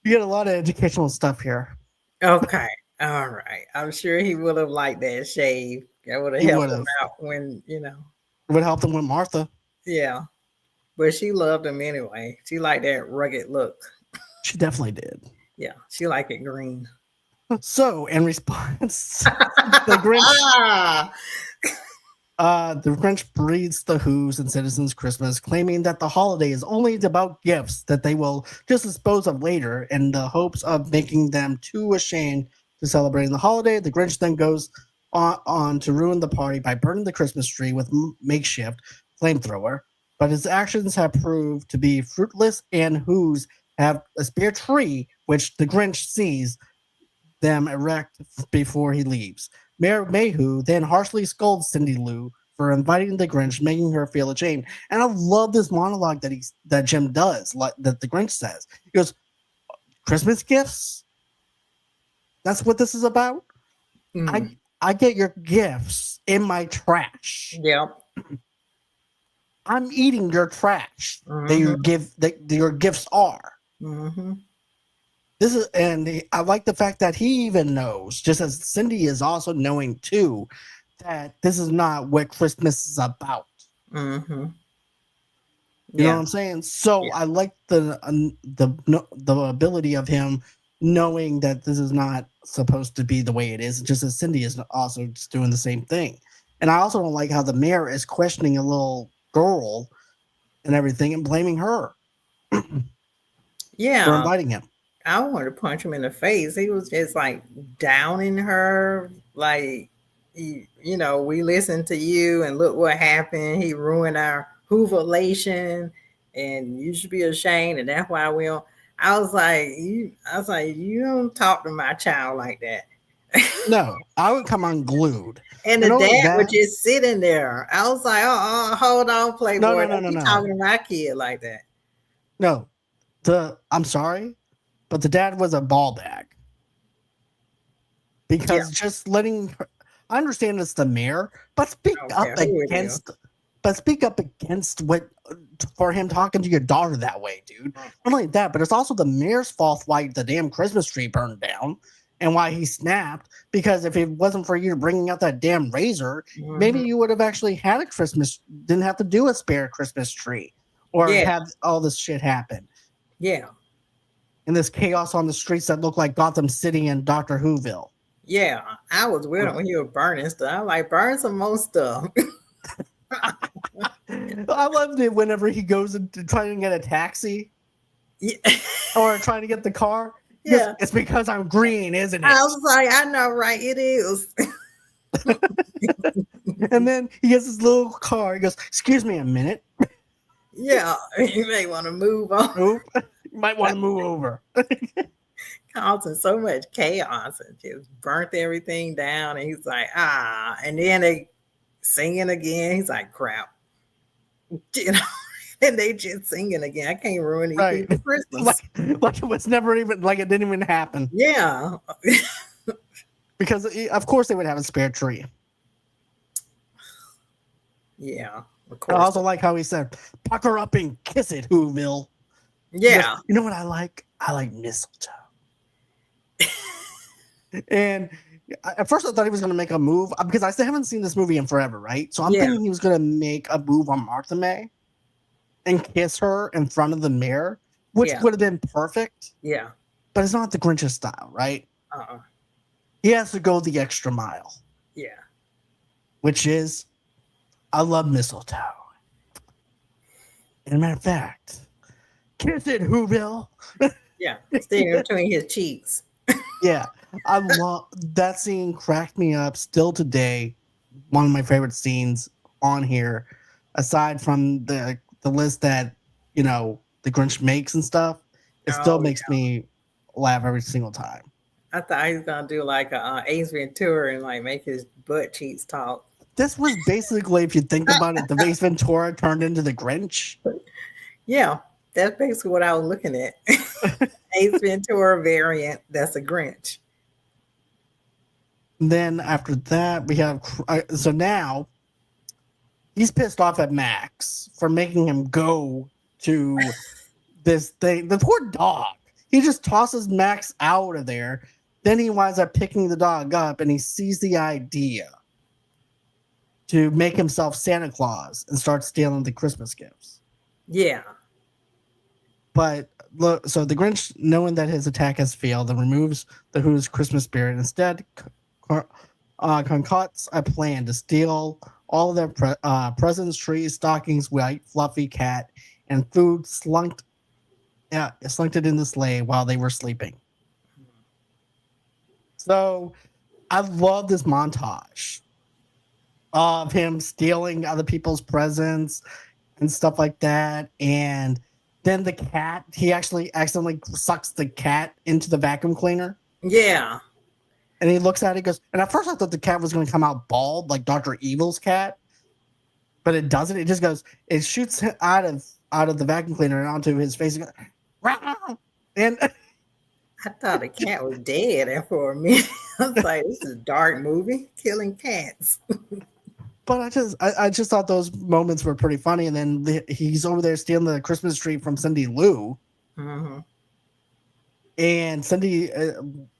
You get a lot of educational stuff here. Okay. All right. I'm sure he would have liked that shave. That would have helped him out when, It would help him with Martha. Yeah. But she loved him anyway. She liked that rugged look. She definitely did. Yeah. She liked it green. So, in response, the Grinch breeds the Who's and Citizens Christmas, claiming that the holiday is only about gifts that they will just dispose of later in the hopes of making them too ashamed to celebrate the holiday. The Grinch then goes on to ruin the party by burning the Christmas tree with makeshift flamethrower, but his actions have proved to be fruitless, and Who's have a spare tree, which the Grinch sees them erect before he leaves. Mayor Mayhew then harshly scolds Cindy Lou for inviting the Grinch, making her feel ashamed. And I love this monologue that Jim does, like that the Grinch says. He goes, "Christmas gifts? That's what this is about? I get your gifts in my trash. Yep. I'm eating your trash that your gifts are." Mm-hmm. I like the fact that he even knows, just as Cindy is also knowing too, that this is not what Christmas is about. Mm-hmm. You know what I'm saying? So I like the ability of him knowing that this is not supposed to be the way it is, just as Cindy is also just doing the same thing. And I also don't like how the mayor is questioning a little girl and everything and blaming her for inviting him. I wanted to punch him in the face. He was just like downing her, like, we listened to you and look what happened. He ruined our Whovillation and you should be ashamed. And that's why we don't. I was like, you don't talk to my child like that. No, I would come unglued. And the dad was just sitting there. I was like, hold on, Playboy. No. Talking to my kid like that. No, I'm sorry. But the dad was a ball bag. Because just letting her, I understand it's the mayor, but speak up against what for him talking to your daughter that way, dude. Not only that, but it's also the mayor's fault why the damn Christmas tree burned down. and why he snapped. Because if it wasn't for you bringing out that damn razor, maybe Mhm. you would have actually had a Christmas, didn't have to do a spare Christmas tree or Yeah, have all this shit happen. yeah, And this chaos on the streets that looked like Gotham City and Dr. Whoville. yeah. I was with him when he was burning stuff. I was like, burn some more stuff. I loved it whenever he goes into trying to get a taxi Yeah. or trying to get the car. Yeah. It's because I'm green, isn't I it? was like, I know, right? It is. And then he gets his little car. He goes, "Excuse me a minute. Yeah, you may want to move on. Oop. You might want to move over." Causing so much chaos and just burnt everything down. And he's like, ah. And then they singing again. He's like, crap. You know, and they just singing again. I can't ruin these Right. people's Christmas. like it was never even, like it didn't even happen. Yeah. Because, of course, they would have a spare tree. Yeah. Of I course. also like how he said, "Pucker up and kiss it, Whoville." Yeah. You know what I like? I like mistletoe. And at first I thought he was going to make a move because I still haven't seen this movie in forever, right? So I'm Yeah. thinking he was going to make a move on Martha May and kiss her in front of the mirror, which Yeah. would have been perfect, Yeah. but it's not the Grinch's style, right? Uh-uh. He has to go the extra mile, Yeah. which is, I love mistletoe. And a matter of fact, kiss it, Whoville. Yeah. Sticking between his cheeks. Yeah, I love that scene. Cracked me up still today. One of my favorite scenes on here, aside from the list that the Grinch makes and stuff. It still makes me laugh every single time. I thought he was gonna do like a Ace Ventura and like make his butt cheeks talk. This was basically, if you think about it, the Ace Ventura turned into the Grinch. Yeah, that's basically what I was looking at. Ace Ventura variant. That's a Grinch. Then after that, we have so now he's pissed off at Max for making him go to this thing. The poor dog. He just tosses Max out of there. Then he winds up picking the dog up, and he sees the idea to make himself Santa Claus and start stealing the Christmas gifts. Yeah. But look, so the Grinch, knowing that his attack has failed, and removes the Who's Christmas spirit, instead concocts a plan to steal all of their presents, trees, stockings, white, fluffy cat, and food slunked it in the sleigh while they were sleeping. So I love this montage of him stealing other people's presents and stuff like that. And then the cat, he actually accidentally sucks the cat into the vacuum cleaner. Yeah. And he looks at it, goes, and at first I thought the cat was going to come out bald like Dr. Evil's cat, but it doesn't. It just goes, it shoots out of the vacuum cleaner and onto his face. And, and I thought the cat was dead and for a minute. I was like, this is a dark movie, killing cats. But I just thought those moments were pretty funny. And then he's over there stealing the Christmas tree from Cindy Lou. Mm-hmm. And Cindy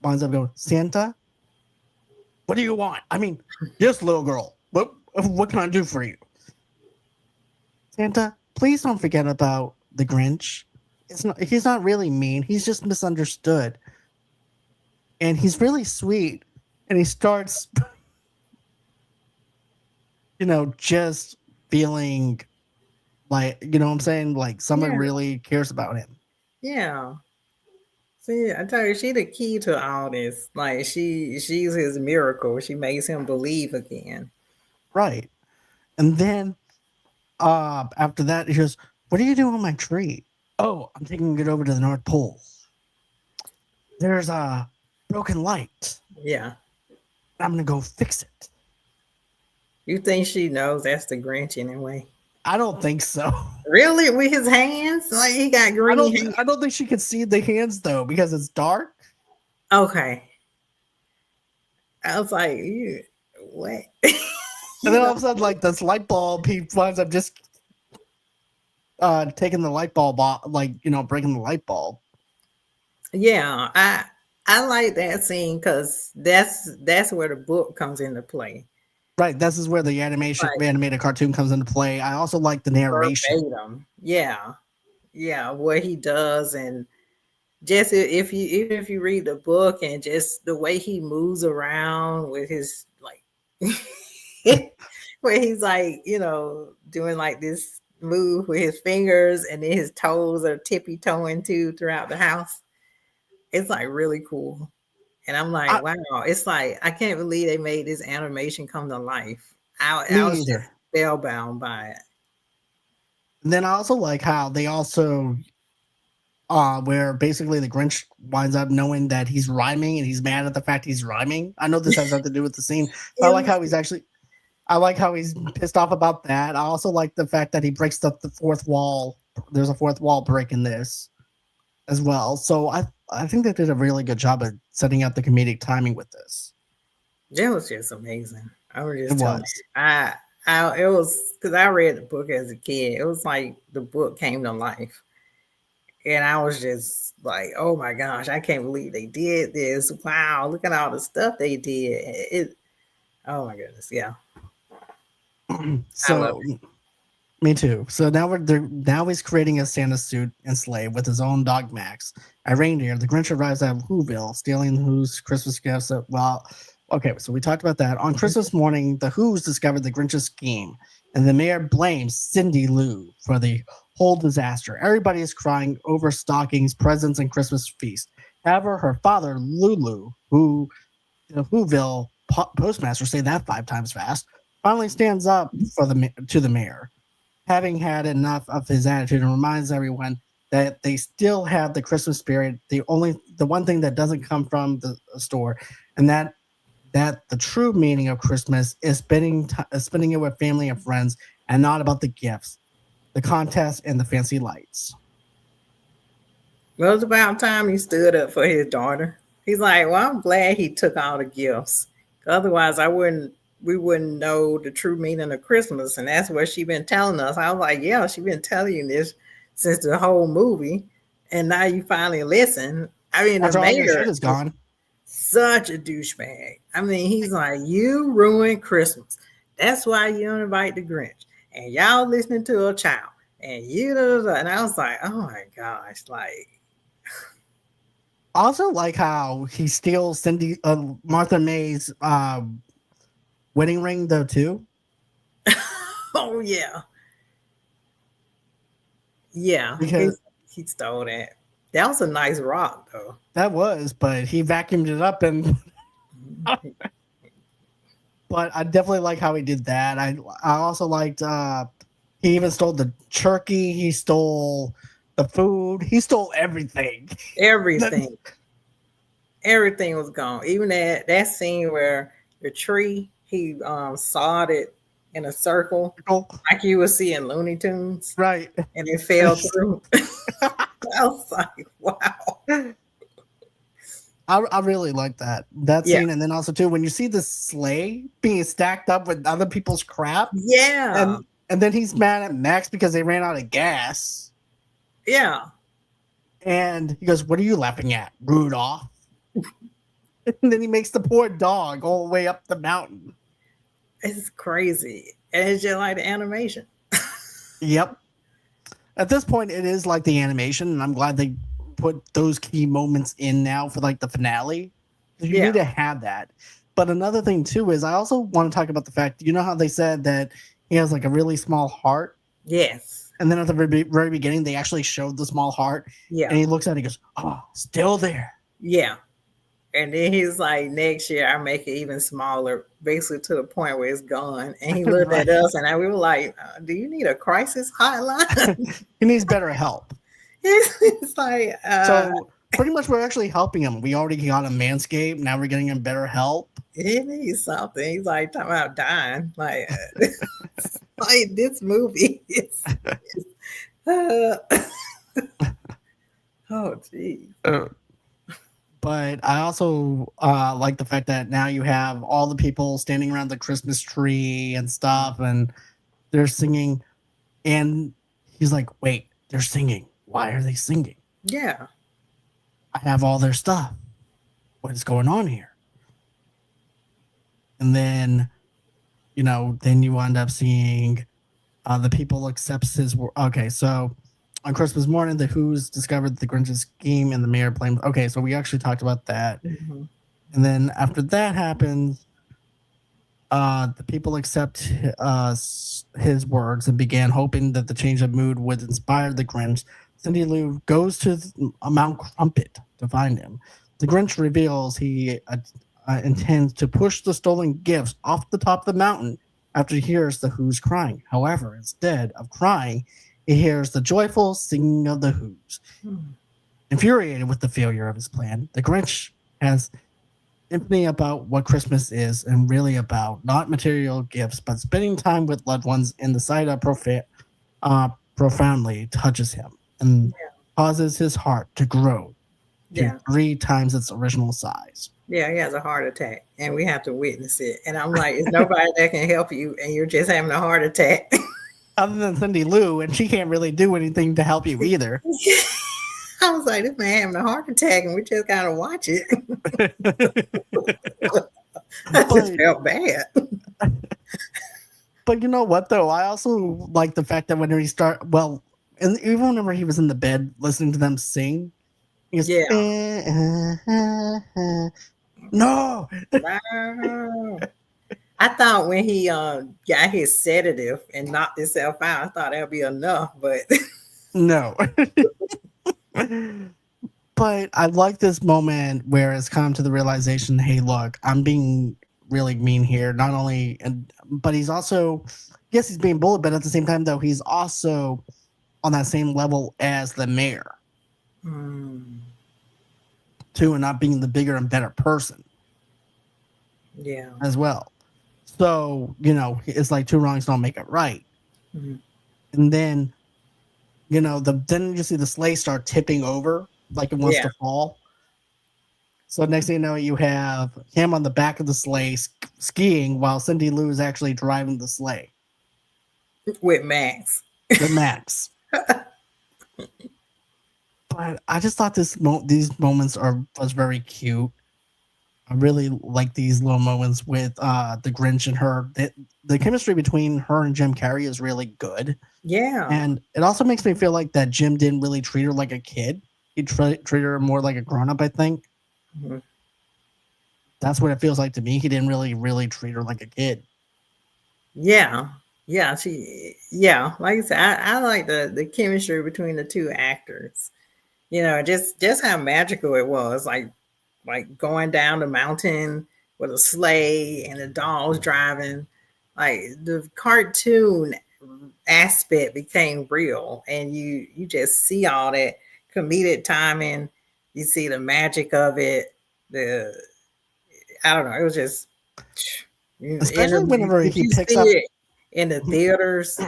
winds up going, "Santa, what do you want? I mean, this little girl, what can I do for you? Santa, please don't forget about the Grinch. He's not really mean. He's just misunderstood. And he's really sweet." And he starts, just feeling like, what I'm saying? Like someone really cares about him. Yeah. See, I tell you, she the key to all this. Like she's his miracle. She makes him believe again. Right. And then after that, he goes, "What are you doing on my tree?" "Oh, I'm taking it over to the North Pole. There's a broken light. Yeah. I'm going to go fix it." You think she knows that's the Grinch anyway? I don't think so. Really? With his hands? Like he got green hands? I don't think she could see the hands, though, because it's dark. Okay. I was like, what? And then all of a sudden, like this light bulb, he winds up just taking the light bulb off, breaking the light bulb. Yeah, I I like that scene because that's where the book comes into play. Right. This is where the Like animated cartoon comes into play. I also like the narration. verbatim. Yeah. Yeah. What he does, and just if you even if you read the book and just the way he moves around with his like where he's like, doing like this move with his fingers and then his toes are tippy toeing too throughout the house. It's like really cool. And I'm like, I, wow, it's like I can't believe they made this animation come to life. I Me was just either. spellbound by it. And then I also like how they also where basically the Grinch winds up knowing that he's rhyming and he's mad at the fact he's rhyming. I know this has nothing to do with the scene, but It was I like how he's pissed off about that. I also like the fact that he breaks the fourth wall. There's a fourth wall break in this as well. So I think they did a really good job of setting up the comedic timing with this. That was just amazing. I was It just telling was. you, I it was because I read the book as a kid. It was like the book came to life, and I was just like, oh my gosh, I can't believe they did this! Wow, look at all the stuff they did. Oh my goodness, yeah, I love So me too. So now he's creating a Santa suit and sleigh with his own dog Max. A reindeer, the Grinch arrives at Whoville, stealing Who's Christmas gifts. Okay, so we talked about that. On it. Christmas morning, the Who's discovered the Grinch's scheme, and the mayor blames Cindy Lou for the whole disaster. Everybody is crying over stockings, presents, and Christmas feast. However, her father, Lulu, who the Whoville postmaster, say that 5 times fast, finally stands up to the mayor, having had enough of his attitude, and reminds everyone that they still have the Christmas spirit. The one thing that doesn't come from the store, and that the true meaning of Christmas is spending it with family and friends, and not about the gifts, the contests, and the fancy lights. Well, it's about time he stood up for his daughter. He's like, well, I'm glad he took all the gifts. Otherwise, we wouldn't know the true meaning of Christmas. And that's what she been telling us. I was like, yeah, she been telling you this since the whole movie. And now you finally listen. I mean, the After all your mayor shit is is gone, such a douchebag. I mean, he's like, you ruined Christmas. That's why you don't invite the Grinch. And y'all listening to a child. And and I was like, oh my gosh, like, I also like how he steals Martha May's wedding ring though too. oh yeah, yeah. Because He stole that. That was a nice rock though. but he vacuumed it up and. But I definitely like how he did that. I also liked he even stole the turkey. He stole the food. He stole everything. Everything, everything was gone. Even that scene where the tree he sawed it in a circle, like you would see in Looney Tunes, Right. and it fell through. I was like, wow. I really like that Yeah, scene, and then also too when you see the sleigh being stacked up with other people's crap, yeah, and then he's mad at Max because they ran out of gas, yeah. and he goes, "What are you laughing at, Rudolph?" And then he makes the poor dog all the way up the mountain. It's crazy, and it's just like the animation. Yep. At this point, it is like the animation, and I'm glad they put those key moments in now for like the finale, because you Yeah. need to have that. But another thing too is I also want to talk about the fact, you know how they said that he has like a really small heart, Yes. and then at the very beginning they actually showed the small heart, Yeah. and he looks at it and goes, "Oh, still there." Yeah. And then he's like, next year I make it even smaller, basically to the point where it's gone. And he looked Right. at us, and we were like, "Do you need a crisis hotline?" He needs better help. It's like, So pretty much we're actually helping him. We already got him Manscaped. Now we're getting him better help. he needs something. He's like talking about dying. Like, like this movie is. Uh, oh, geez. But I also like the fact that now you have all the people standing around the Christmas tree and stuff, and they're singing. And he's like, "Wait, they're singing. Why are they singing? Yeah. I have all their stuff." what is going on here? And then, then you end up seeing the people accepts his word. Okay, so on Christmas morning, the Who's discovered the Grinch's scheme and the mayor blames. Okay, so we actually talked about that. Mm-hmm. And then after that happens, the people accept his words and began hoping that the change of mood would inspire the Grinch. Cindy Lou goes to Mount Crumpet to find him. The Grinch reveals he intends to push the stolen gifts off the top of the mountain after he hears the Who's crying. However, instead of crying, he hears the joyful singing of the Who's. Infuriated with the failure of his plan, the Grinch has epiphany about what Christmas is and really about not material gifts, but spending time with loved ones, in the sight of profoundly touches him and causes his heart to grow to 3 times its original size. Yeah, he has a heart attack, and we have to witness it. And I'm like, "Is nobody that can help you, and you're just having a heart attack?" Other than Cindy Lou, and she can't really do anything to help you either. I was like, "This man having a heart attack, and we just gotta watch it." I just felt bad. But you know what, though? I also like the fact that when he and even whenever he was in the bed listening to them sing, he goes, no. I thought when he got his sedative and knocked himself out, I thought that'd be enough, but no. But I like this moment where it's come to the realization, hey, look, I'm being really mean here. Not only, but he's also, yes, he's being bullied, but at the same time, though, he's also on that same level as the mayor. Too, and not being the bigger and better person. Yeah. As well. So, it's like 2 wrongs don't make it right. Mm-hmm. And then, then you see the sleigh start tipping over like it wants to fall. So next thing you know, you have him on the back of the sleigh skiing while Cindy Lou is actually driving the sleigh. With Max. But I just thought these moments was very cute. I really like these little moments with the Grinch and her. The chemistry between her and Jim Carrey is really good. Yeah. And it also makes me feel like that Jim didn't really treat her like a kid. He treated her more like a grown-up, I think. Mm-hmm. That's what it feels like to me. He didn't really treat her like a kid. Yeah. Yeah. Like I said, I like the chemistry between the 2 actors. Just how magical it was. Like going down the mountain with a sleigh and the dogs driving. Like the cartoon aspect became real, and you just see all that comedic timing. You see the magic of it. I don't know. It was just, especially whenever he picks up it in the theaters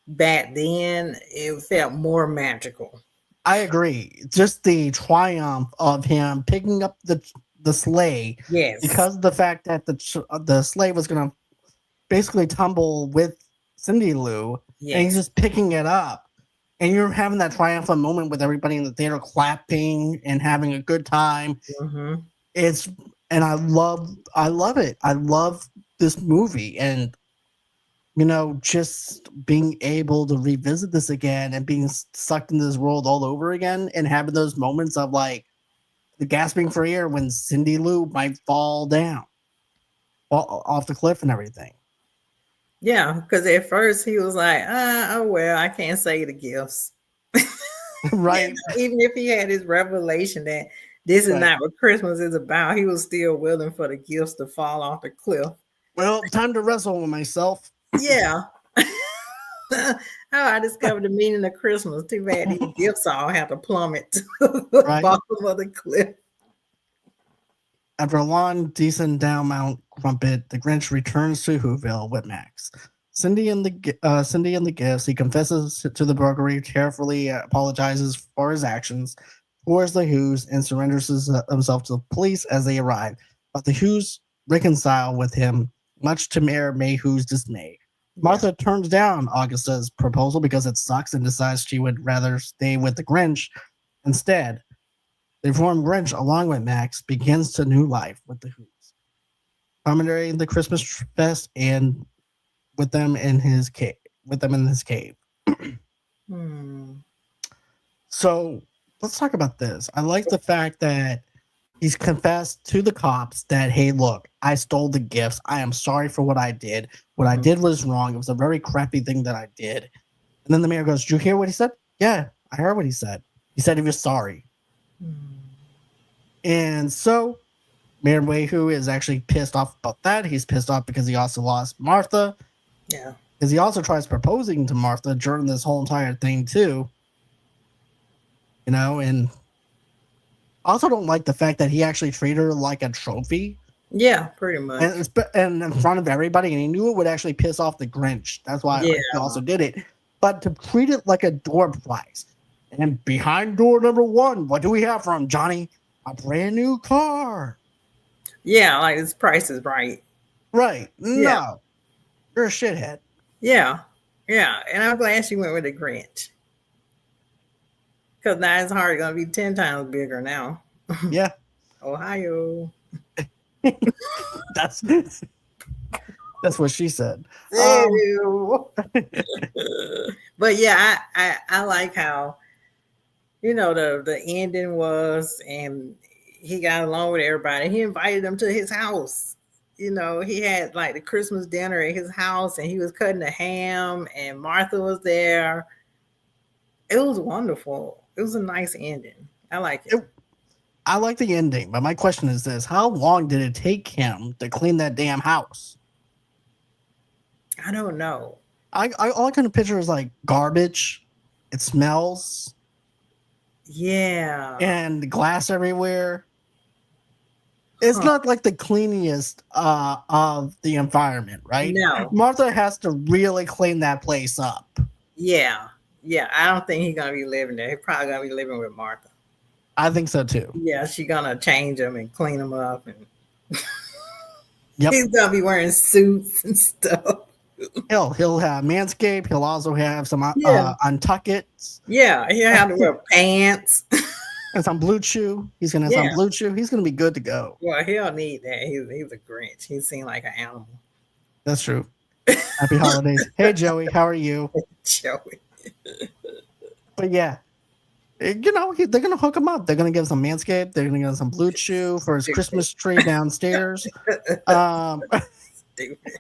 back then, it felt more magical. I agree. Just the triumph of him picking up the sleigh. Yes. Because of the fact that the sleigh was going to basically tumble with Cindy Lou. Yes. And he's just picking it up. And you're having that triumphant moment with everybody in the theater clapping and having a good time. Mm-hmm. And I love it. I love this movie. And just being able to revisit this again and being sucked into this world all over again and having those moments of like the gasping for air when Cindy Lou might fall off the cliff and everything. Yeah, because at first he was like, oh, well, I can't say the gifts. Right. Even if he had his revelation that this is not what Christmas is about, he was still willing for the gifts to fall off the cliff. Well, time to wrestle with myself. Yeah. I discovered the meaning of Christmas. Too bad these gifts all have to plummet to the bottom of the cliff. After a long descent down Mount Crumpet, the Grinch returns to Whoville with Max. Cindy and the gifts. He confesses to the burglary, carefully apologizes for his actions, pours the Who's, and surrenders himself to the police as they arrive. But the Who's reconcile with him, much to Mayor Mayhew's dismay. Martha turns down Augusta's proposal because it sucks and decides she would rather stay with the Grinch instead. The reformed Grinch, along with Max, begins to new life with the Who's, commemorating the Christmas fest and with them in his cave. Hmm. So let's talk about this. I like the fact that he's confessed to the cops that, hey, look, I stole the gifts. I am sorry for what I did. What I did was wrong. It was a very crappy thing that I did. And then the mayor goes, did you hear what he said? Yeah, I heard what he said. He said he was sorry. And so Mayor Wayhu is actually pissed off about that. He's pissed off because he also lost Martha. Yeah. Because he also tries proposing to Martha during this whole entire thing too. You know, and I also don't like the fact that he actually treated her like a trophy. Yeah, pretty much. And in front of everybody, and he knew it would actually piss off the Grinch. That's why he also did it. But to treat it like a door prize. And behind door number 1, what do we have from Johnny? A brand new car. Yeah, like his price is right. Right. Yeah. No. You're a shithead. Yeah. Yeah. And I'm glad she went with the Grinch. Because now it's hard going to be 10 times bigger now. Yeah. Ohio. That's what she said. But yeah, I like how, the ending was, and he got along with everybody. He invited them to his house. He had like the Christmas dinner at his house, and he was cutting the ham, and Martha was there. It was wonderful. It was a nice ending. I like it. I like the ending, but my question is this: how long did it take him to clean that damn house? I don't know. All I can picture is like garbage. It smells. Yeah. And glass everywhere. It's not like the cleanest of the environment, right? No. Martha has to really clean that place up. Yeah. Yeah. I don't think he's going to be living there. He's probably going to be living with Martha. I think so too. Yeah, she's going to change him and clean him up. And yep. He's going to be wearing suits and stuff. He'll have Manscaped. He'll also have some Untuckits. Yeah, he'll have to wear pants. And some Blue Chew. He's going to have some Blue Chew. He's going to be good to go. Well, he'll need that. He's a Grinch. He seems like an animal. That's true. Happy holidays. Hey, Joey. How are you? Joey. But yeah. They're going to hook him up. They're going to give him some Manscaped. They're going to give him some Blue Chew for his Christmas tree downstairs. Stupid.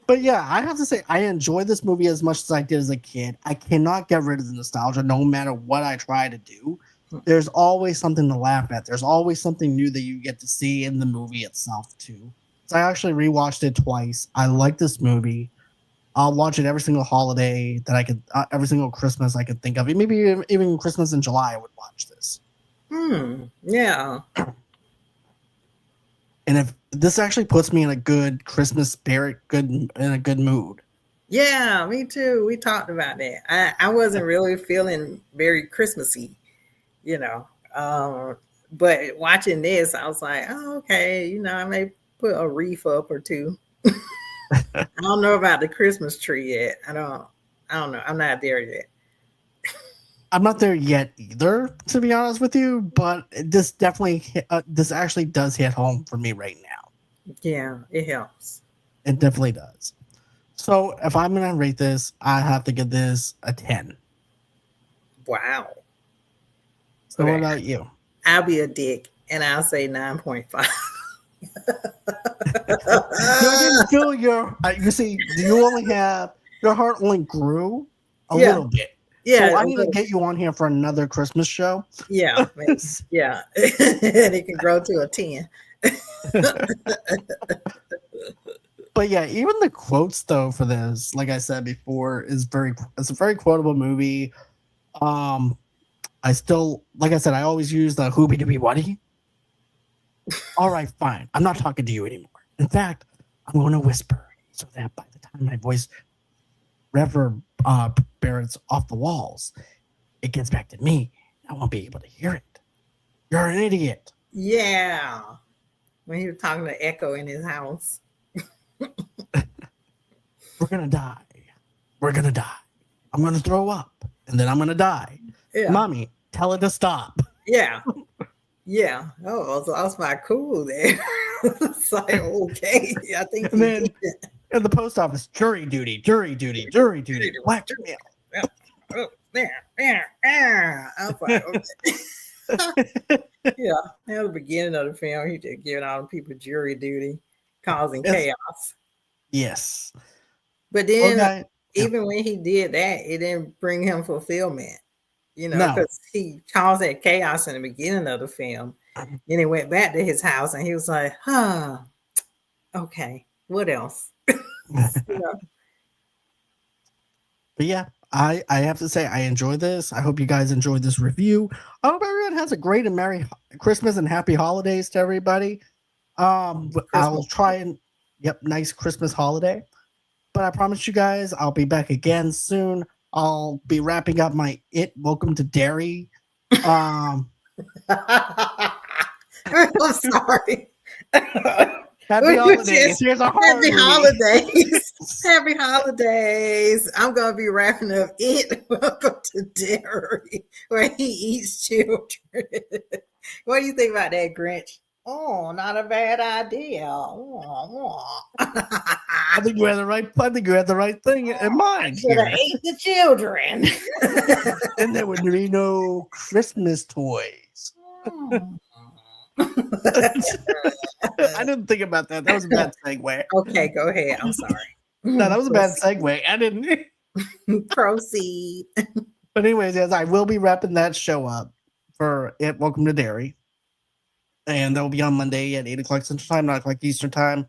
But yeah, I have to say, I enjoy this movie as much as I did as a kid. I cannot get rid of the nostalgia no matter what I try to do. There's always something to laugh at. There's always something new that you get to see in the movie itself, too. So I actually rewatched it twice. I like this movie. I'll watch it every single holiday that I could, every single Christmas I could think of. Maybe even Christmas in July, I would watch this. Yeah. And if this actually puts me in a good Christmas spirit, in a good mood. Yeah, me too. We talked about that. I wasn't really feeling very Christmassy, but watching this, I was like, oh, okay, I may put a wreath up or two. I don't know about the Christmas tree yet. I don't know. I'm not there yet. I'm not there yet either, to be honest with you, but this definitely, this actually does hit home for me right now. Yeah, it helps. It definitely does. So if I'm going to rate this, I have to give this a 10. Wow. So what about you? I'll be a dick and I'll say 9.5. I didn't feel you see, your heart only grew a little bit. Yeah, so I need to get you on here for another Christmas show. Yeah, maybe. Yeah, and it can grow to a 10. But yeah, even the quotes though for this, like I said before, it's a very quotable movie. I still, like I said, I always use the "Hoobie Dooby Waddy." All right, fine. I'm not talking to you anymore. In fact, I'm going to whisper so that by the time my voice reverberates off the walls, it gets back to me. I won't be able to hear it. You're an idiot. Yeah. When he was talking to Echo in his house. We're going to die. We're going to die. I'm going to throw up and then I'm going to die. Yeah. Mommy, tell it to stop. Yeah. Yeah. Oh, so I was like, cool there. It's like, okay. I think And he then did. at the post office, jury duty, jury duty, jury duty, blackmail. Yeah. Oh, there. I was like, okay. Yeah. At the beginning of the film, he just giving all the people jury duty, causing Yes. chaos. Yes. But Well, then, guys, yeah. even when he did that, it didn't bring him fulfillment, No. because he caused that chaos in the beginning of the film. Then he went back to his house and he was like, huh, okay, what else? You know, But yeah, I have to say I enjoy this. I hope you guys enjoyed this review. I hope everyone has a great and merry Christmas and happy holidays to everybody. I'll Christmas. try and nice Christmas holiday. But I promise you guys I'll be back again soon. I'll be wrapping up my Welcome to Derry. I'm sorry. Happy holidays. Here's a horror Happy movie. holidays. Happy holidays. I'm going to be wrapping up Welcome to Derry, where he eats children. What do you think about that, Grinch? Oh, not a bad idea. I think you had the right thing in mind Should have here. ate the children. And there would be no Christmas toys. I didn't think about that. That was a bad segue. Okay, go ahead. I'm sorry. No, that was a bad segue. I didn't. Proceed. But anyways, yes, I will be wrapping that show up for it. Welcome to Derry. And that will be on Monday at 8 o'clock Central Time, 9 o'clock Eastern Time.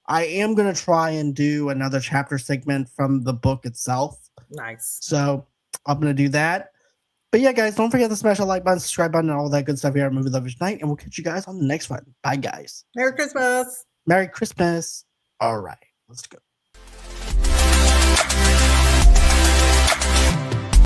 I am going to try and do another chapter segment from the book itself. Nice. So I'm going to do that. But yeah, guys, don't forget to smash the like button, subscribe button, and all that good stuff here at Movie Lovers Night. And we'll catch you guys on the next one. Bye, guys. Merry Christmas. Merry Christmas. All right, let's go.